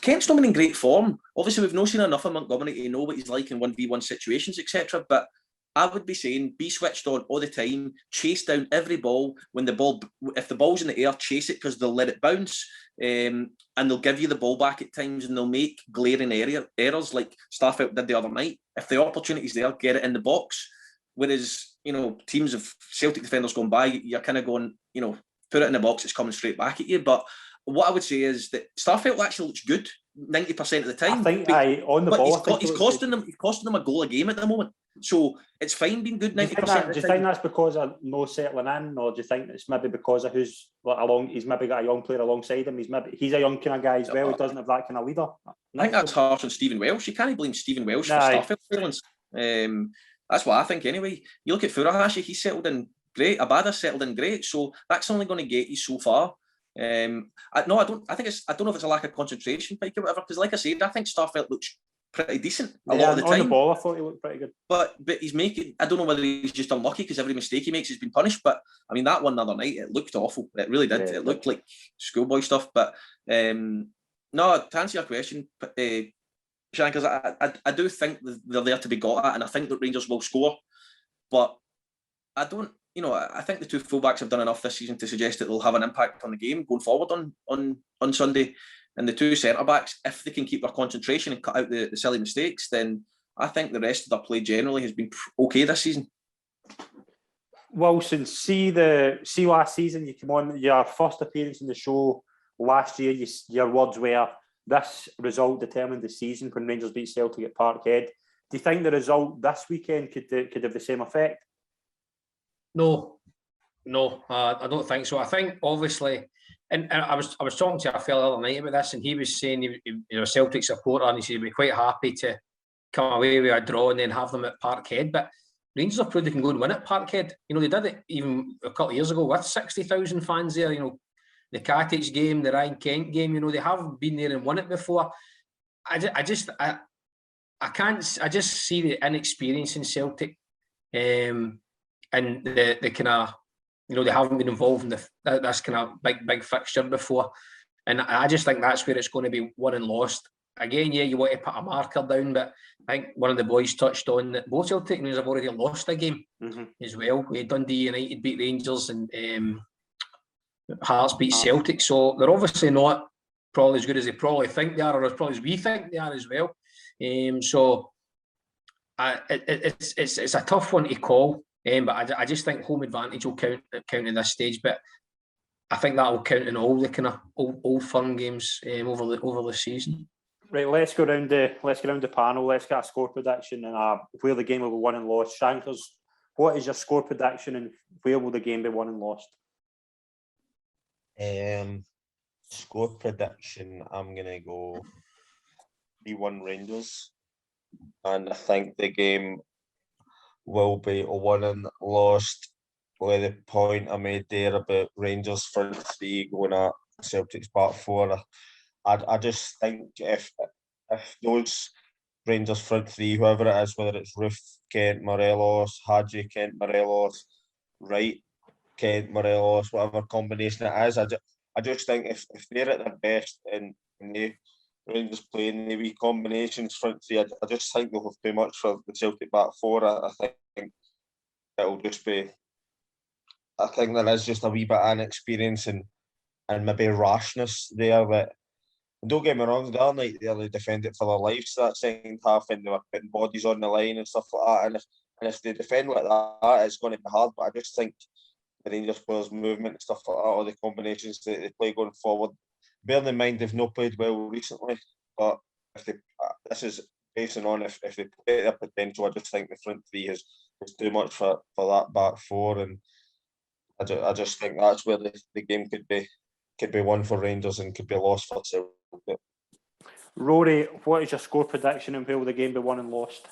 Kent's not in great form. Obviously, we've not seen enough of Montgomery to know what he's like in 1v1 situations, etc. But I would be saying, be switched on all the time, chase down every ball. If the ball's in the air, chase it because they'll let it bounce, and they'll give you the ball back at times, and they'll make glaring errors like Starfelt did the other night. If the opportunity's there, get it in the box. Whereas, you know, teams of Celtic defenders going by, you're kind of going, you know, put it in the box, it's coming straight back at you. But what I would say is that Starfelt actually looks good 90% of the time. I think on the ball, he's costing them a goal a game at the moment. So it's fine being good 90% of the time. Do you think that's because of no settling in, or do you think it's maybe because of who's along? He's maybe got a young player alongside him. He's a young kind of guy as well. He doesn't have that kind of leader. I think that's harsh on Stephen Welsh. You can't blame Stephen Welsh for Starfelt failings. That's what I think anyway. You look at Furuhashi, he's settled in great. Abada's settled in great. So that's only going to get you so far. I don't know if it's a lack of concentration, Pike, or whatever. Because like I said, I think Starfelt looks pretty decent a lot of the time. On the ball, I thought he looked pretty good. But he's making, I don't know whether he's just unlucky because every mistake he makes has been punished. But I mean, that one the other night, it looked awful. It really did. Yeah, it looked like schoolboy stuff. But no, to answer your question, Shankers, I do think they're there to be got at, and I think that Rangers will score. But I don't, I think the two fullbacks have done enough this season to suggest that they'll have an impact on the game going forward on Sunday. And the two centre-backs, if they can keep their concentration and cut out the silly mistakes, then I think the rest of their play generally has been okay this season. Wilson, see last season, you came on your first appearance in the show last year, your words were, this result determined the season when Rangers beat Celtic at Parkhead. Do you think the result this weekend could have the same effect? No, I don't think so. I think obviously, and I was talking to a fellow the other night about this, and he was saying he was a Celtic supporter, and he said he'd be quite happy to come away with a draw and then have them at Parkhead. But Rangers have proved they can go and win at Parkhead. They did it even a couple of years ago with 60,000 fans there. The Katic game, the Ryan Kent game. They have been there and won it before. I just see the inexperience in Celtic, and the kind of, they haven't been involved in this kind of big fixture before, and I just think that's where it's going to be won and lost. Again, yeah, you want to put a marker down, but I think one of the boys touched on that both Celtic teams have already lost a game as well. Dundee United beat Rangers and Hearts beat Celtic, so they're obviously not probably as good as they probably think they are, or as probably as we think they are as well. So it's a tough one to call. But I just think home advantage will count at this stage. But I think that will count in all the kind of old firm games over the season. Right, let's go round the panel. Let's get a score prediction and where the game will be won and lost. Shankers, what is your score prediction and where will the game be won and lost? Score prediction, I'm gonna go 3-1 Rangers, and I think the game will be a won and lost. With the point I made there about Rangers front three going at Celtic's back four, I just think if those Rangers front three, whoever it is, whether it's Roof, Kent, Morelos, Hadji, Kent, Morelos, Wright, Kent, Morelos, whatever combination it is, I just think if they're at their best and they Rangers playing the wee combinations front three, I just think they'll have too much for the Celtic back four. I think it'll just be, I think there is just a wee bit of inexperience and maybe rashness there. That, don't get me wrong, the other night they defended for their lives that second half, and they were putting bodies on the line and stuff like that. And if they defend like that, it's going to be hard. But I just think the Rangers players' movement and stuff like that, or the combinations that they play going forward. Bearing in mind they've not played well recently, but this is basing on if they play their potential, I just think the front three is too much for that back four, and I just think that's where the game could be won for Rangers and could be lost for Celtic. Rory, what is your score prediction and where will the game be won and lost?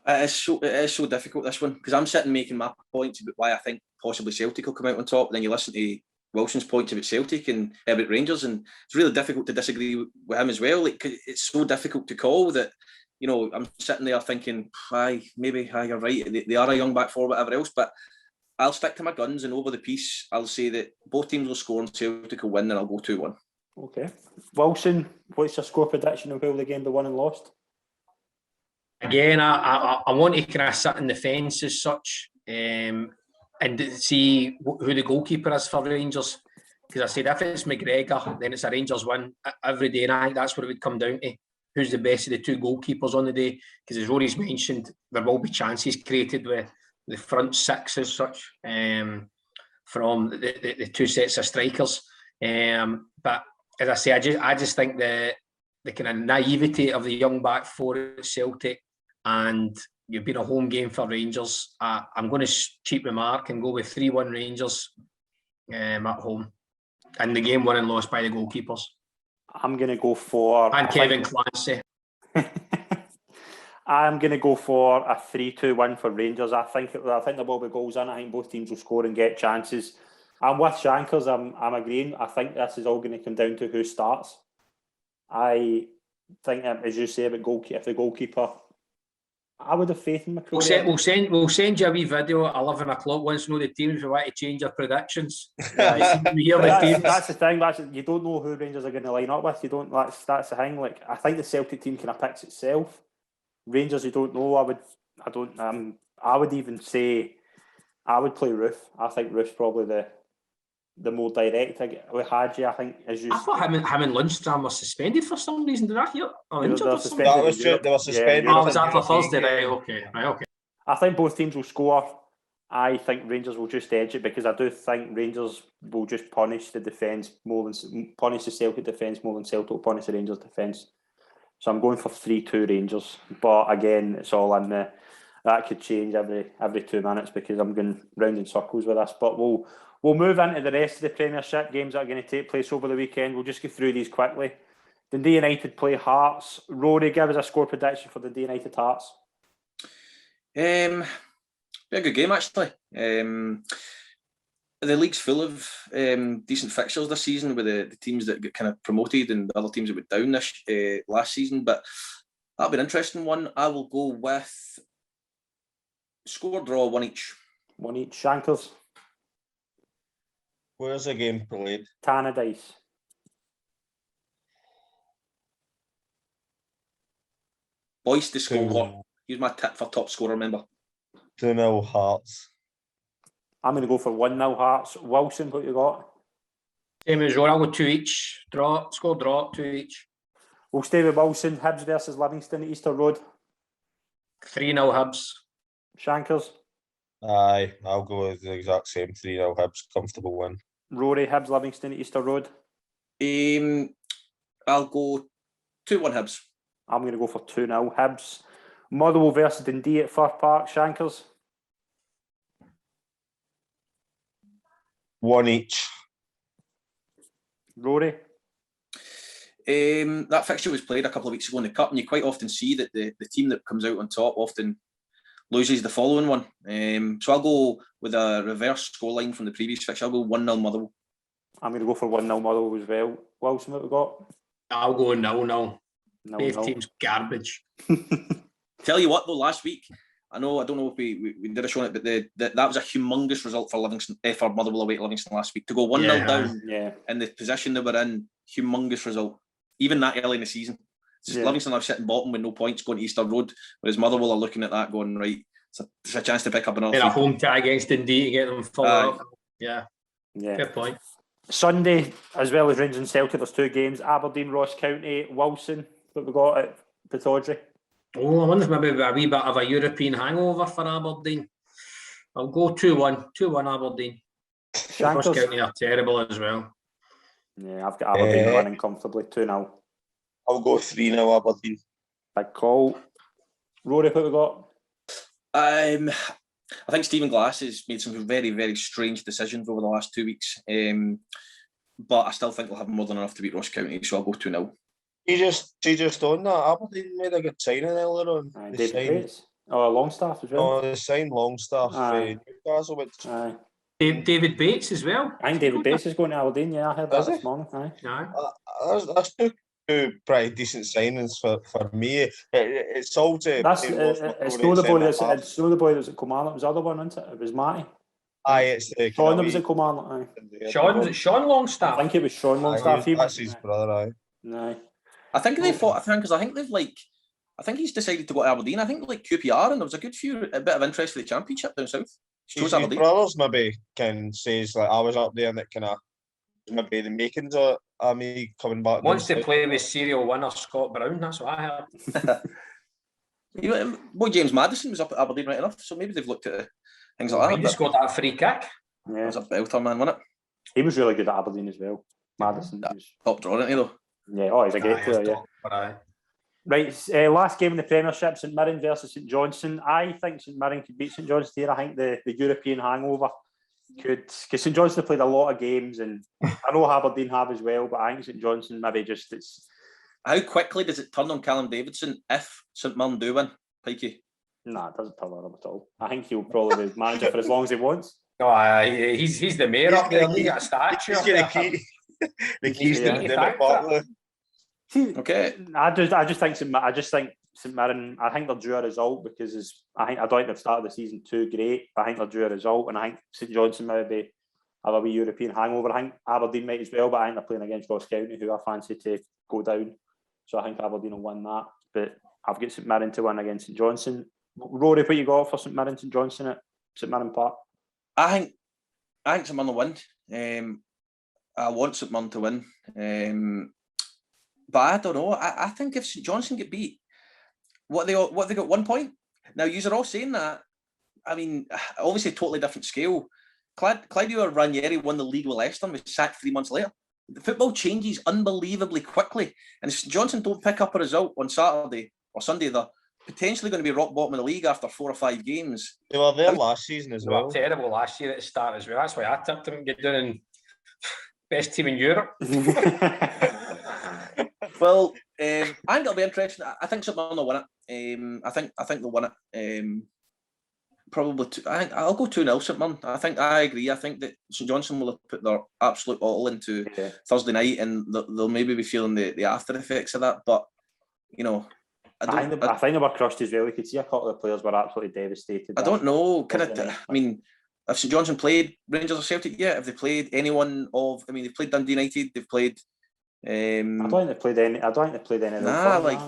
It is so difficult, this one, because I'm sitting making my points about why I think possibly Celtic will come out on top. Then you listen to Wilson's points about Celtic and about Rangers, and it's really difficult to disagree with him as well. Like, it's so difficult to call that, I'm sitting there thinking, maybe you're right, they are a young back four, whatever else, but I'll stick to my guns, and over the piece, I'll say that both teams will score and Celtic will win, and I'll go 2-1. Okay. Wilson, what's your score prediction and where will the game be won and lost? Again, I want to kind of sit in the fence as such, and see who the goalkeeper is for Rangers. Because I said if it's McGregor, then it's a Rangers win every day, and I think that's what it would come down to. Who's the best of the two goalkeepers on the day? Because as Rory's mentioned, there will be chances created with the front six as such, from the two sets of strikers. But as I say, I just think the kind of naivety of the young back four at Celtic, and you've been a home game for Rangers. I'm going to cheat the mark and go with 3-1 Rangers at home, and the game won and lost by the goalkeepers. I'm going to go for... And Kevin Clancy. I'm going to go for a 3-2 win for Rangers. I think there will be goals in. I think both teams will score and get chances. I'm with Shankers. I'm agreeing. I think this is all going to come down to who starts. think, as you say, about goalkeeper, if the goalkeeper, I would have faith in McCrory. We'll send you a wee video at 11 o'clock once you know the teams. If we want to change your predictions. That's the thing. You don't know who Rangers are going to line up with. You don't. That's the thing. Like, I think the Celtic team kind of picks itself. Rangers, you don't know. I would even say I would play Roof. I think Roof's probably the more direct. With Hadji, I think, as you. I thought him and Lundstram were suspended for some reason. Did I hear? Or injured or something? That was true. They were suspended. Oh, was that for Thursday? Right. Okay. I think both teams will score. I think Rangers will just edge it because I do think Rangers will just punish the defence punish the Celtic defence more than Celtic will punish the Rangers defence. So I'm going for 3-2 Rangers. But again, it's all in the. That could change every 2 minutes because I'm going round in circles with this. But we'll move into the rest of the Premiership games that are going to take place over the weekend. We'll just go through these quickly. Dundee United play Hearts. Rory, give us a score prediction for Dundee United Hearts. Be a good game actually. The league's full of decent fixtures this season with the teams that get kind of promoted and the other teams that went down last season. But that'll be an interesting one. I will go with score draw 1 each. 1 each. Shankers. Where's the game played? Tannadice. Boyce to score. Here's my tip for top scorer, remember. 2-0 Hearts. I'm going to go for 1-0 Hearts. Wilson, what you got? Same as Rory. I'll go 2 each. Score draw, 2 each. We'll stay with Wilson. Hibs versus Livingston at Easter Road. 3-0 Hibs. Shankers. Aye, I'll go with the exact same. 3-0 Hibs, comfortable win. Rory, Hibs, Livingston at Easter Road. I'll go 2-1 Hibs. I'm going to go for 2-0 Hibs. Motherwell versus Dundee at Fir Park. Shankers. 1 each. Rory. That fixture was played a couple of weeks ago in the Cup, and you quite often see that the team that comes out on top often loses the following one. So I'll go with a reverse scoreline from the previous fixture. I'll go 1-0 Motherwell. I'm going to go for 1-0 Motherwell as well. Wilson, what we got? I'll go 0-0. Both 0-0. teams garbage. Tell you what though, last week, I don't know if we did a show on it, but that was a humongous result for Livingston, for Motherwell away to Livingston last week. To go 1-0 down in the position they were in, humongous result. Even that early in the season. Livingston are sitting bottom with no points going to Easter Road, whereas Motherwell are looking at that going, right, it's a chance to pick up another. And a home tie against Dundee to get them full up. Yeah. Good point. Sunday, as well as Rangers and Celtic, there's 2 games. Aberdeen, Ross County, Wilson, what we got at Pittodrie. Oh, I wonder if maybe a wee bit of a European hangover for Aberdeen. I'll go 2-1. 2-1 Aberdeen. Ross County are terrible as well. Yeah, I've got Aberdeen winning comfortably, 2-0. I'll go 3-0 Aberdeen. Big call. Rory, what we got? I think Stephen Glass has made some very, very strange decisions over the last 2 weeks. But I still think they'll have more than enough to beat Ross County, so I'll go 2-0. He just on that. Aberdeen made a good signing earlier on. David Bates. Oh, Longstaff as well. Oh, they signed Longstaff. Newcastle. Aye. David Bates as well. I think David Bates is going to Aberdeen. Yeah, I heard that this morning. Aye. That's two pretty decent signings for me. It solves it. It's not the boy that's at Kilmarnock. It was the other one, isn't it? It was Matty. Aye, it's the Sean that was at Kilmarnock. Was it Sean Longstaff? I think it was Sean Longstaff. That's his brother. Aye. No. I think they fought. I think he's decided to go to Aberdeen. I think like QPR, and there was a bit of interest for the Championship down south. His brothers maybe can say like I was up there, and it kind of maybe the makings of me coming back. Wants to play with serial winner Scott Brown. That's what I heard. Boy, James Maddison was up at Aberdeen right enough, so maybe they've looked at things like that. He just got that free kick. Yeah, that was a belter, man, wasn't it? He was really good at Aberdeen as well. Maddison. Top draw, isn't he though? Yeah, he's a great player. Yeah. Right, last game in the Premiership, St Mirren versus St Johnstone. I think St Mirren could beat St Johnstone here. I think the European hangover could, because St Johnstone played a lot of games, and I know Aberdeen have as well, but I think St Johnstone maybe just it's. How quickly does it turn on Callum Davidson if St Mirren do win, Pikey? Nah, it doesn't turn on him at all. I think he'll probably be manager for as long as he wants. No, he's the mayor up there. He got a statue. He's got the keys to the Park. See, Okay. I just think St Mirren. I think they're due a result because I don't think they've started the season too great. But I think they're due a result, and I think St Johnstone maybe have a wee European hangover. I think Aberdeen might as well, but I think they're playing against Ross County, who I fancy to go down. So I think Aberdeen will win that. But I've got St Mirren to win against St Johnstone. Rory, what you got for St Mirren, St Johnstone at St Mirren Park? I think St Mirren will win. I want St Mirren to win. But I don't know. I think if St Johnstone get beat, what they got 1 point? Now, you are all saying that. I mean, obviously, totally different scale. Claudio Ranieri won the league with Leicester and was sacked 3 months later. The football changes unbelievably quickly. And if St Johnstone don't pick up a result on Saturday or Sunday, they're potentially going to be rock bottom of the league after 4 or 5 games. They were there last season as well. They were terrible last year at the start as well. That's why I tipped them to get down in best team in Europe. Well, I think it'll be interesting. I think St Mirren will win it. I think they'll win it. Probably. I think I'll go 2-0 St Mirren. I agree. I think that St Johnstone will have put their absolute all into Thursday night, and they'll maybe be feeling the after effects of that. But you know, I think they were crushed as well. You could see a couple of the players were absolutely devastated. I don't know. I mean, have St Johnstone played Rangers or Celtic yet? Have they played anyone of? I mean, they've played Dundee United. They've played. I don't think they played any. Nah, like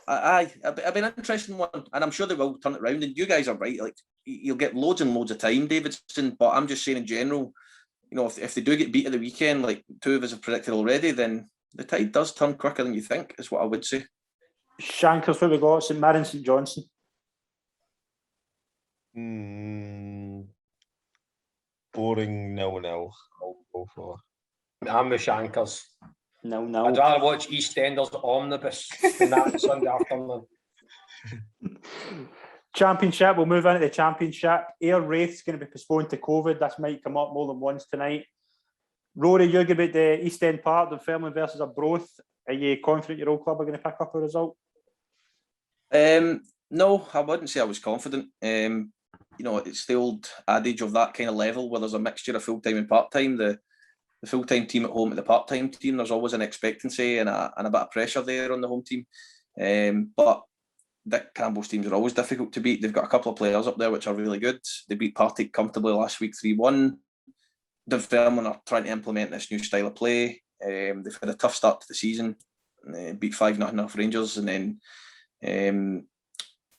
I've been an interesting one, and I'm sure they will turn it around. And you guys are right. Like you'll get loads and loads of time, Davidson. But I'm just saying in general, you know, if they do get beat at the weekend, like 2 of us have predicted already, then the tide does turn quicker than you think. Is what I would say. Shankers, what we got? St Mirren, St Johnstone. Boring 0-0. I'll go for. I'm with Shankers. No. I'd rather watch EastEnders Omnibus than that Sunday afternoon. Championship, we'll move into the Championship. Ayr Wraith's going to be postponed to COVID. This might come up more than once tonight. Rory, you're going to be at the East End Park, Dunfermline versus Arbroath. Are you confident your old club are going to pick up a result? No, I wouldn't say I was confident. You know, it's the old adage of that kind of level where there's a mixture of full-time and part-time. The full-time team at home to the part-time team, there's always an expectancy and a bit of pressure there on the home team. But Dick Campbell's teams are always difficult to beat. They've got a couple of players up there which are really good. They beat Partick comfortably last week 3-1. Dunfermline are trying to implement this new style of play. They've had a tough start to the season. Beat 5-0 off Rangers and then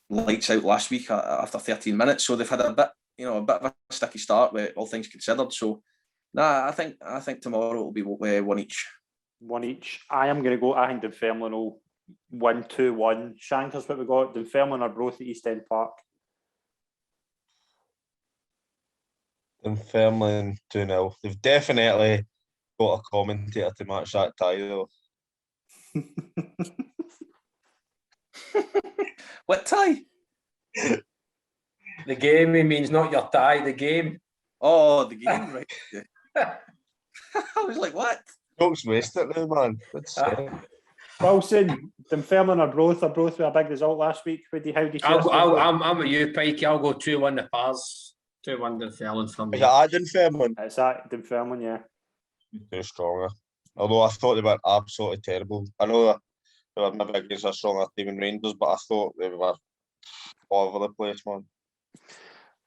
lights out last week after 13 minutes. So they've had a bit of a sticky start with all things considered. So I think tomorrow will be 1 each. 1 each. I am going to go. I think Dunfermline will win 2-1. Shankers, what we got? Dunfermline are both at East End Park. Dunfermline 2-0. They've definitely got a commentator to match that tie though. What tie? The game, it means not your tie, the game. Oh, the game, right. I was like, what? Folks waste it now, man. Wilson, Dunfermline are both with a big result last week. How do you see I'm with you, Pikey. I'll go 2-1 the Pars. 2-1 Dunfermline for me. Is it at Dunfermline? It's at Dunfermline, yeah. Too stronger. Although I thought they were absolutely terrible. I know they were maybe against a stronger team in Rangers, but I thought they were all over the place, man.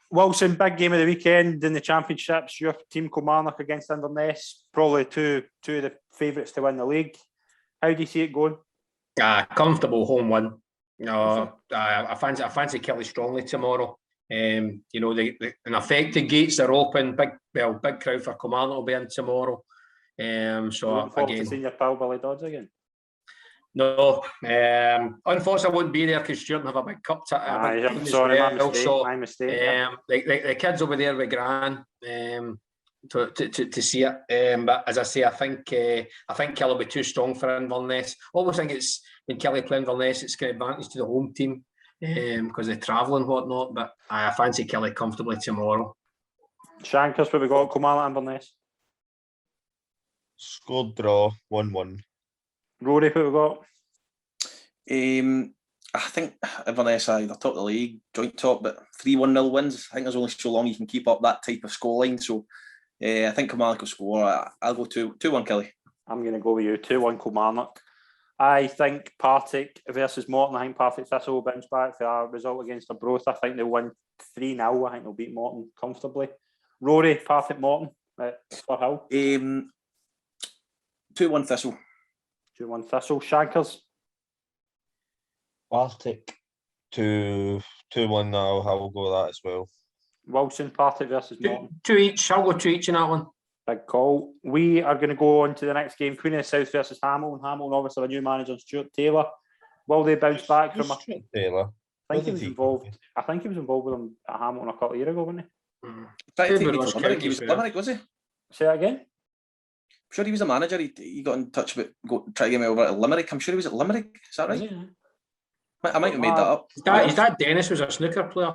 Wilson, big game of the weekend in the Championships. Your team Kilmarnock against Inverness. Probably two of the favourites to win the league. How do you see it going? Comfortable home win. I fancy Kelly strongly tomorrow. You know, the affected gates are open. Big crowd for Kilmarnock will be in tomorrow. So again, seeing your pal Billy Dodds again. No, unfortunately I won't be there because Stuart have a big cup. I'm sorry, my mistake. The kids over there with Gran to see it. But as I say, I think Kelly will be too strong for Inverness. I always think it's when Kelly play Inverness, it's got advantage to the home team because they travel and whatnot. But I fancy Kelly comfortably tomorrow. Shankers, what we got? Kilmarnock, Inverness. Scored draw 1-1. Rory, what we got? I think Inverness are either top of the league, joint top, but 3-1-0 wins. I think there's only so long you can keep up that type of scoreline. So I think Kilmarnock will score. I'll go 2-1 Kelly. I'm going to go with you. 2-1 Kilmarnock. I think Partick versus Morton. I think Partick Thistle will bounce back for a result against Arbroath. I think they'll win 3-0. I think they'll beat Morton comfortably. Rory, Partick Morton at Firhill. 2-1 Thistle. 2-1 Thistle. Shankers. Partick 2-1 now. I will go with that as well. Wilson, Partick versus Morton. 2 each. I'll go 2 each in that one. Big call. We are going to go on to the next game. Queen of the South versus Hamilton. Hamilton obviously a new manager, Stuart Taylor. Will they bounce back from a... Stuart Taylor. I think he was involved. I think he was involved with them at Hamilton a couple of years ago, wasn't he? He was Limerick, was he? Say that again? I'm sure he was a manager. He got in touch with try to get me over at Limerick. I'm sure he was at Limerick. Is that right? I might have made that up. His dad Dennis was a snooker player.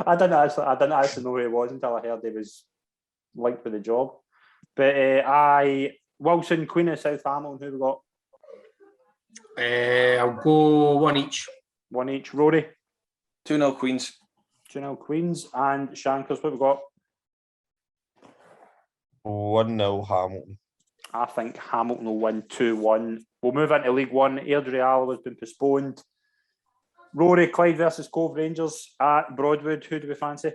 I didn't actually know who he was until I heard he was linked with the job. But Wilson, Queen of South Hamilton, who we got? I'll go 1 each. 1 each. Rory? 2-0 Queens. 2-0 Queens. And Shankers, what we got? 1-0 Hamilton. I think Hamilton will win 2-1. We'll move into League One. Airdrie Alloa has been postponed. Rory, Clyde versus Cove Rangers at Broadwood. Who do we fancy?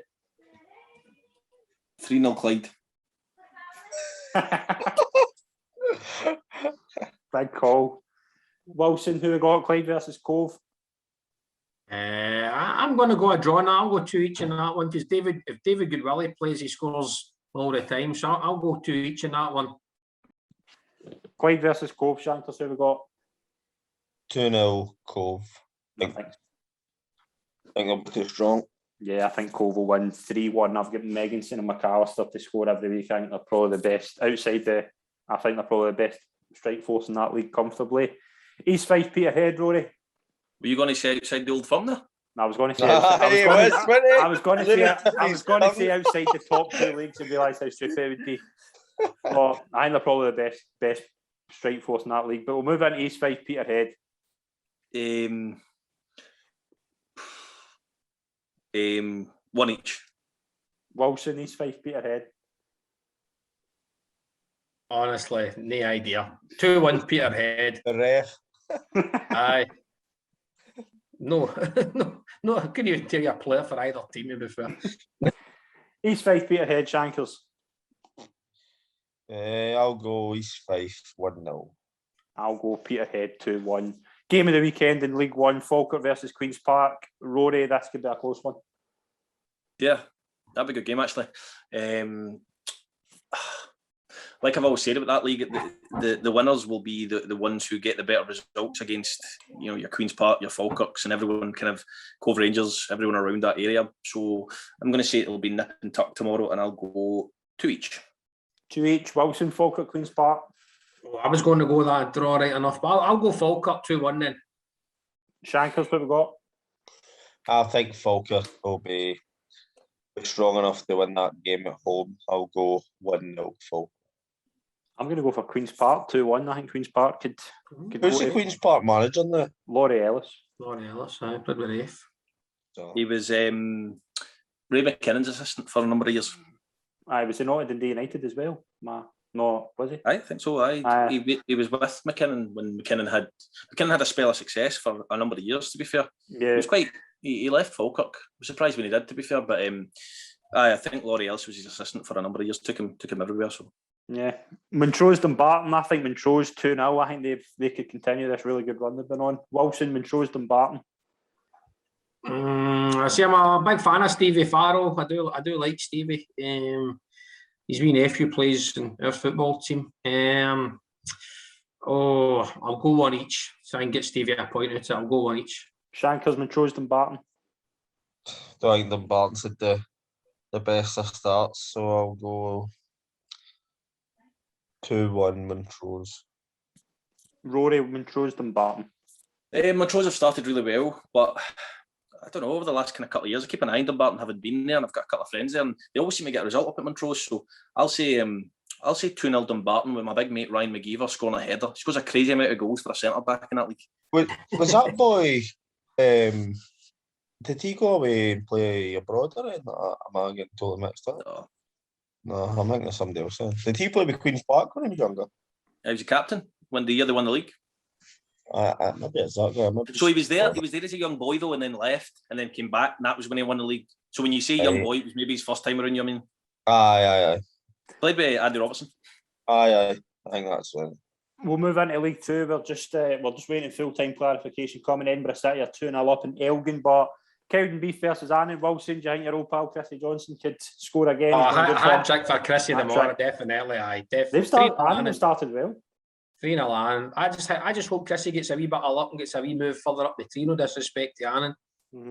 3-0 Clyde. Big call. Wilson, who we got? Clyde versus Cove. I'm going to go a draw now. I'll go 2 each in that one because if David Goodwillie plays, he scores all the time. So I'll go 2 each in that one. Clyde versus Cove. Shankers, who we got? 2-0 Cove. I think I'm too strong. Yeah, I think Cove will win 3-1. I've got Megginson and McAllister to score every week. I think they're probably the best I think they're probably the best strike force in that league comfortably. East Fife, Peterhead, Rory. Were you going to say outside the Old Firm there? I was going to say outside the top 2 leagues and realised how stupid it would be. But I think they're probably the best strike force in that league. But we'll move into East Fife, Peterhead. 1 each. Wilson, East Fife, Peterhead. Honestly, no idea. 2-1 Peterhead. The ref. Aye. No, I couldn't even tell you a player for either team before. East Fife, Peterhead, Shankers. I'll go East Fife 1-0. I'll go Peterhead 2-1. Game of the weekend in League One, Falkirk versus Queen's Park. Rory, this could be a close one. Yeah, that'd be a good game actually. Like I've always said about that league, the winners will be the ones who get the better results against your Queen's Park, your Falkirks, and everyone kind of Cove Rangers, everyone around that area. So I'm going to say it'll be nip and tuck tomorrow, and I'll go 2 each. 2 each. Wilson, Falkirk, Queen's Park. I was going to go that draw right enough, but I'll go Falkirk 2-1 then. Shankers, what we got? I think Falkirk will be strong enough to win that game at home. I'll go 1-0 Falkirk. I'm going to go for Queen's Park 2-1. I think Queen's Park could Who's the Queen's Park manager now? Laurie Ellis. I played with Rafe. So. He was Ray McKinnon's assistant for a number of years. I was in Dundee United as well. No, was he? I think so. He was with McKinnon when McKinnon had a spell of success for a number of years. To be fair, yeah, he was quite. He left Falkirk. I was surprised when he did. To be fair, but I think Laurie Ellis was his assistant for a number of years. Took him everywhere. So yeah, Montrose Dumbarton. I think Montrose 2-0. I think they could continue this really good run they've been on. Wilson, Montrose Dumbarton. I see. I'm a big fan of Stevie Farrell. I do like Stevie. His wee nephew plays in our football team. I'll go 1 each. So I can get Stevie a point out. I'll go 1 each. Shankers, Montrose Dumbarton. I think Dumbarton's had the best of starts, so I'll go 2-1 Montrose. Rory, Montrose Dumbarton. Montrose have started really well, but I don't know, over the last kind of couple of years, I keep an eye on Dumbarton, having been there, and I've got a couple of friends there, and they always seem to get a result up at Montrose. So I'll say 2-0 Dumbarton with my big mate Ryan McGeever scoring a header. He scores a crazy amount of goals for a centre back in that league. Was that boy? Did he go away and play abroad or anything? Am I getting totally mixed up? No. No, I'm thinking of somebody else. Did he play with Queen's Park when he was younger? He was a captain when the year they won the league. Maybe it's that guy. So he was there. He was there as a young boy though, and then left, and then came back, and that was when he won the league. So when you say young boy, it was maybe his first time around you. I mean, Aye. Played by Andy Robertson. Aye. I think that's right. We'll move into League Two. We're just waiting full-time clarification coming. Edinburgh City are 2-0 up in Elgin, but Cowdenbeath versus Annan Wilson. Do you think your old pal Chrissy Johnson could score again? Hat-trick for Chrissy tomorrow, definitely. Aye, definitely. Annan started well. 3-0 Annan. I just hope Chrissy gets a wee bit of luck and gets a wee move further up the tree. No disrespect to Annan.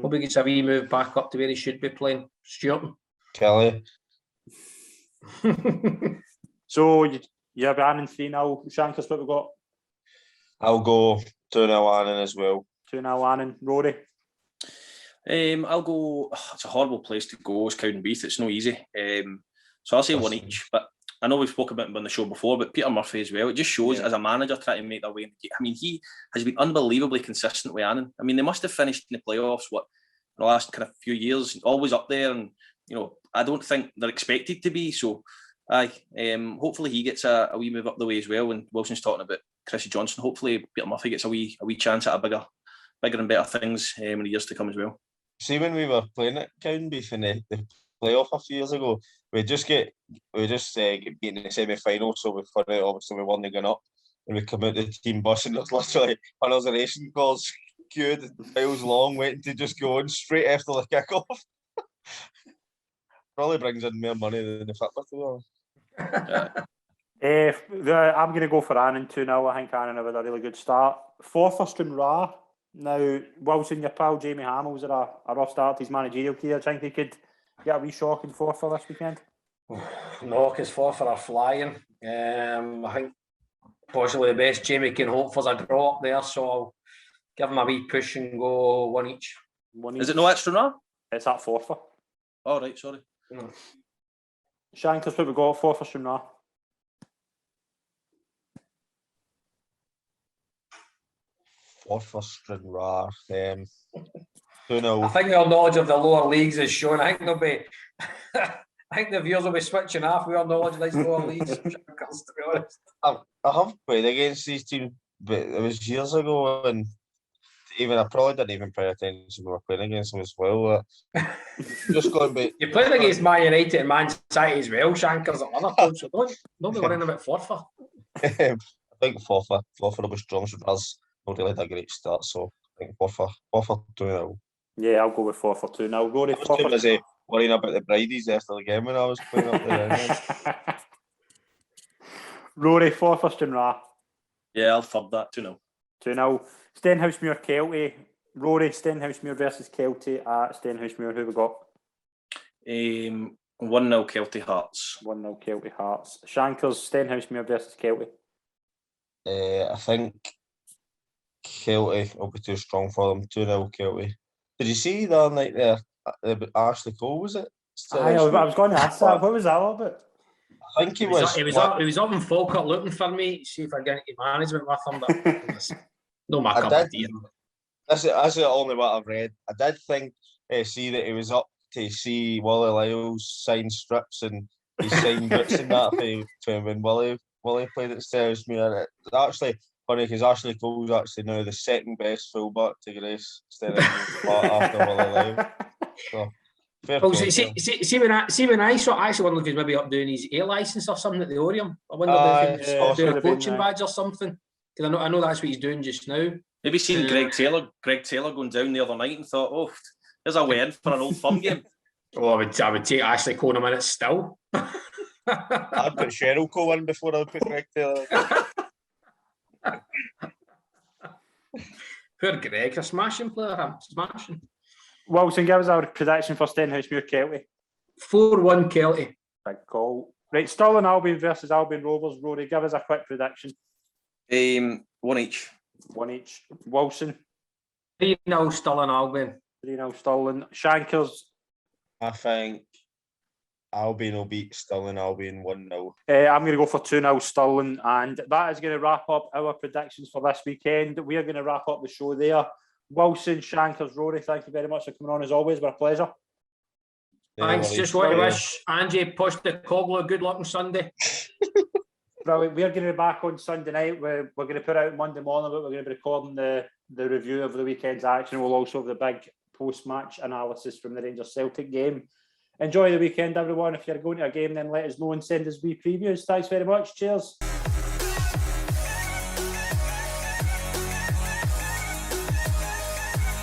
Hope he gets a wee move back up to where he should be playing. Stuart. Kelly. So you have Annan 3-0. Shankers, what we got? I'll go 2-0 Annan as well. 2-0 Annan. Rory? I'll go. It's a horrible place to go. It's Cowdenbeath. It's no easy. So I'll say one each. But I know we've spoken about him on the show before. But Peter Murphy as well. It just shows as a manager trying to make their way in the game. I mean, he has been unbelievably consistent with Annan. I mean, they must have finished in the playoffs in the last kind of few years, always up there. And I don't think they're expected to be. So, hopefully he gets a wee move up the way as well. When Wilson's talking about Chrissy Johnson, hopefully Peter Murphy gets a wee chance at a bigger and better things in the years to come as well. See, when we were playing at Cowdenbeath in the playoff a few years ago, we just get beaten in the semi-final, so we found out obviously we weren't going up, and we come out the team bus and there's literally annihilation calls queued miles long, waiting to just go on straight after the kick-off. Probably brings in more money than the football, to be honest. I'm going to go for Annan 2-0. I think Annan have had a really good start. Forfar Ra. Now, Wilson, your pal Jamie Hamill's had a rough start to his managerial career. Do you think he could get a wee shock in Forfar this weekend? No, because Forfar are flying. I think possibly the best Jamie can hope for is a draw up there, so I'll give him a wee push and go one each. Is it no extra now? It's at Forfar. Oh, right, sorry. Shankers, what we got? Forfar Ra. Forfar Ra. 2-0. I think our knowledge of the lower leagues is shown. I think they'll be. I think the viewers will be switching off with our knowledge of these lower leagues. To be honest, I have played against these teams, but it was years ago, and I probably didn't even pay attention when we were playing against them as well. Just going back. You played against Man United and Man City as well, Shankers at Liverpool, so don't be worrying about Forfar. I think Forfar will be strong. Raz not really had a great start, so I think Forfar 2-0. Yeah, I'll go with Forfar 2-0. Rory, I was too busy worrying about the Bridies after the game when I was playing up there. Rory, Forfar Ra. Yeah, I'll third that 2-0. 2-0. Stenhousemuir Kelty. Rory, Stenhousemuir versus Kelty at Stenhousemuir. Who we got? 1-0 Kelty Hearts. 1-0 Kelty Hearts. Shankers, Stenhousemuir versus Kelty. I think Kelty will be too strong for them. 2-0 Kelty. Did you see the other night there? Ashley Cole, was it? I was going to ask that. What was that all about? I think he was. He was up in Falkirk looking for me, see if I get into management with him. But no, my cup of tea. That's the only what I've read. I did think see that he was up to see Wally Lyle's signed strips and his signed boots and that for when Willie played at Stenhousemuir. It's actually funny because Ashley Cole's actually now the second best fullback to grace Stenhousemuir after Wally Lyle. So, see when I saw, I actually wondered if he's maybe up doing his A licence or something at the Orium. I wonder if he's doing a coaching badge or something. Because I know that's what he's doing just now. Maybe seen Greg Taylor going down the other night and thought, oh, there's a way in for an old firm game. Oh, I would take Ashley Cole in a minute still. I'd put Cheryl Cole in before I would put Greg Taylor. Poor Greg, a smashing player, smashing. Wilson, give us our prediction for Stenhousemuir Kelty. 4-1 Kelty. Big call. Right, Stirling Albion versus Albion Rovers. Rory, give us a quick prediction. 1 each. 1 each. Wilson. 3-0 Stirling Albion. 3-0 Stirling. Shankers. I think Albion will beat Stirling Albion 1-0. I'm going to go for 2-0 Stirling, and that is going to wrap up our predictions for this weekend. We are going to wrap up the show there. Wilson, Shankers, Rory, thank you very much for coming on as always. It's been a pleasure. Thanks. Just want to wish Angie Postecoglou good luck on Sunday. Brilliant. We're going to be back on Sunday night. We're going to put out Monday morning, but we're going to be recording the review of the weekend's action. We'll also have the big post-match analysis from the Rangers Celtic game. Enjoy the weekend, everyone. If you're going to a game, then let us know and send us wee previews. Thanks very much. Cheers.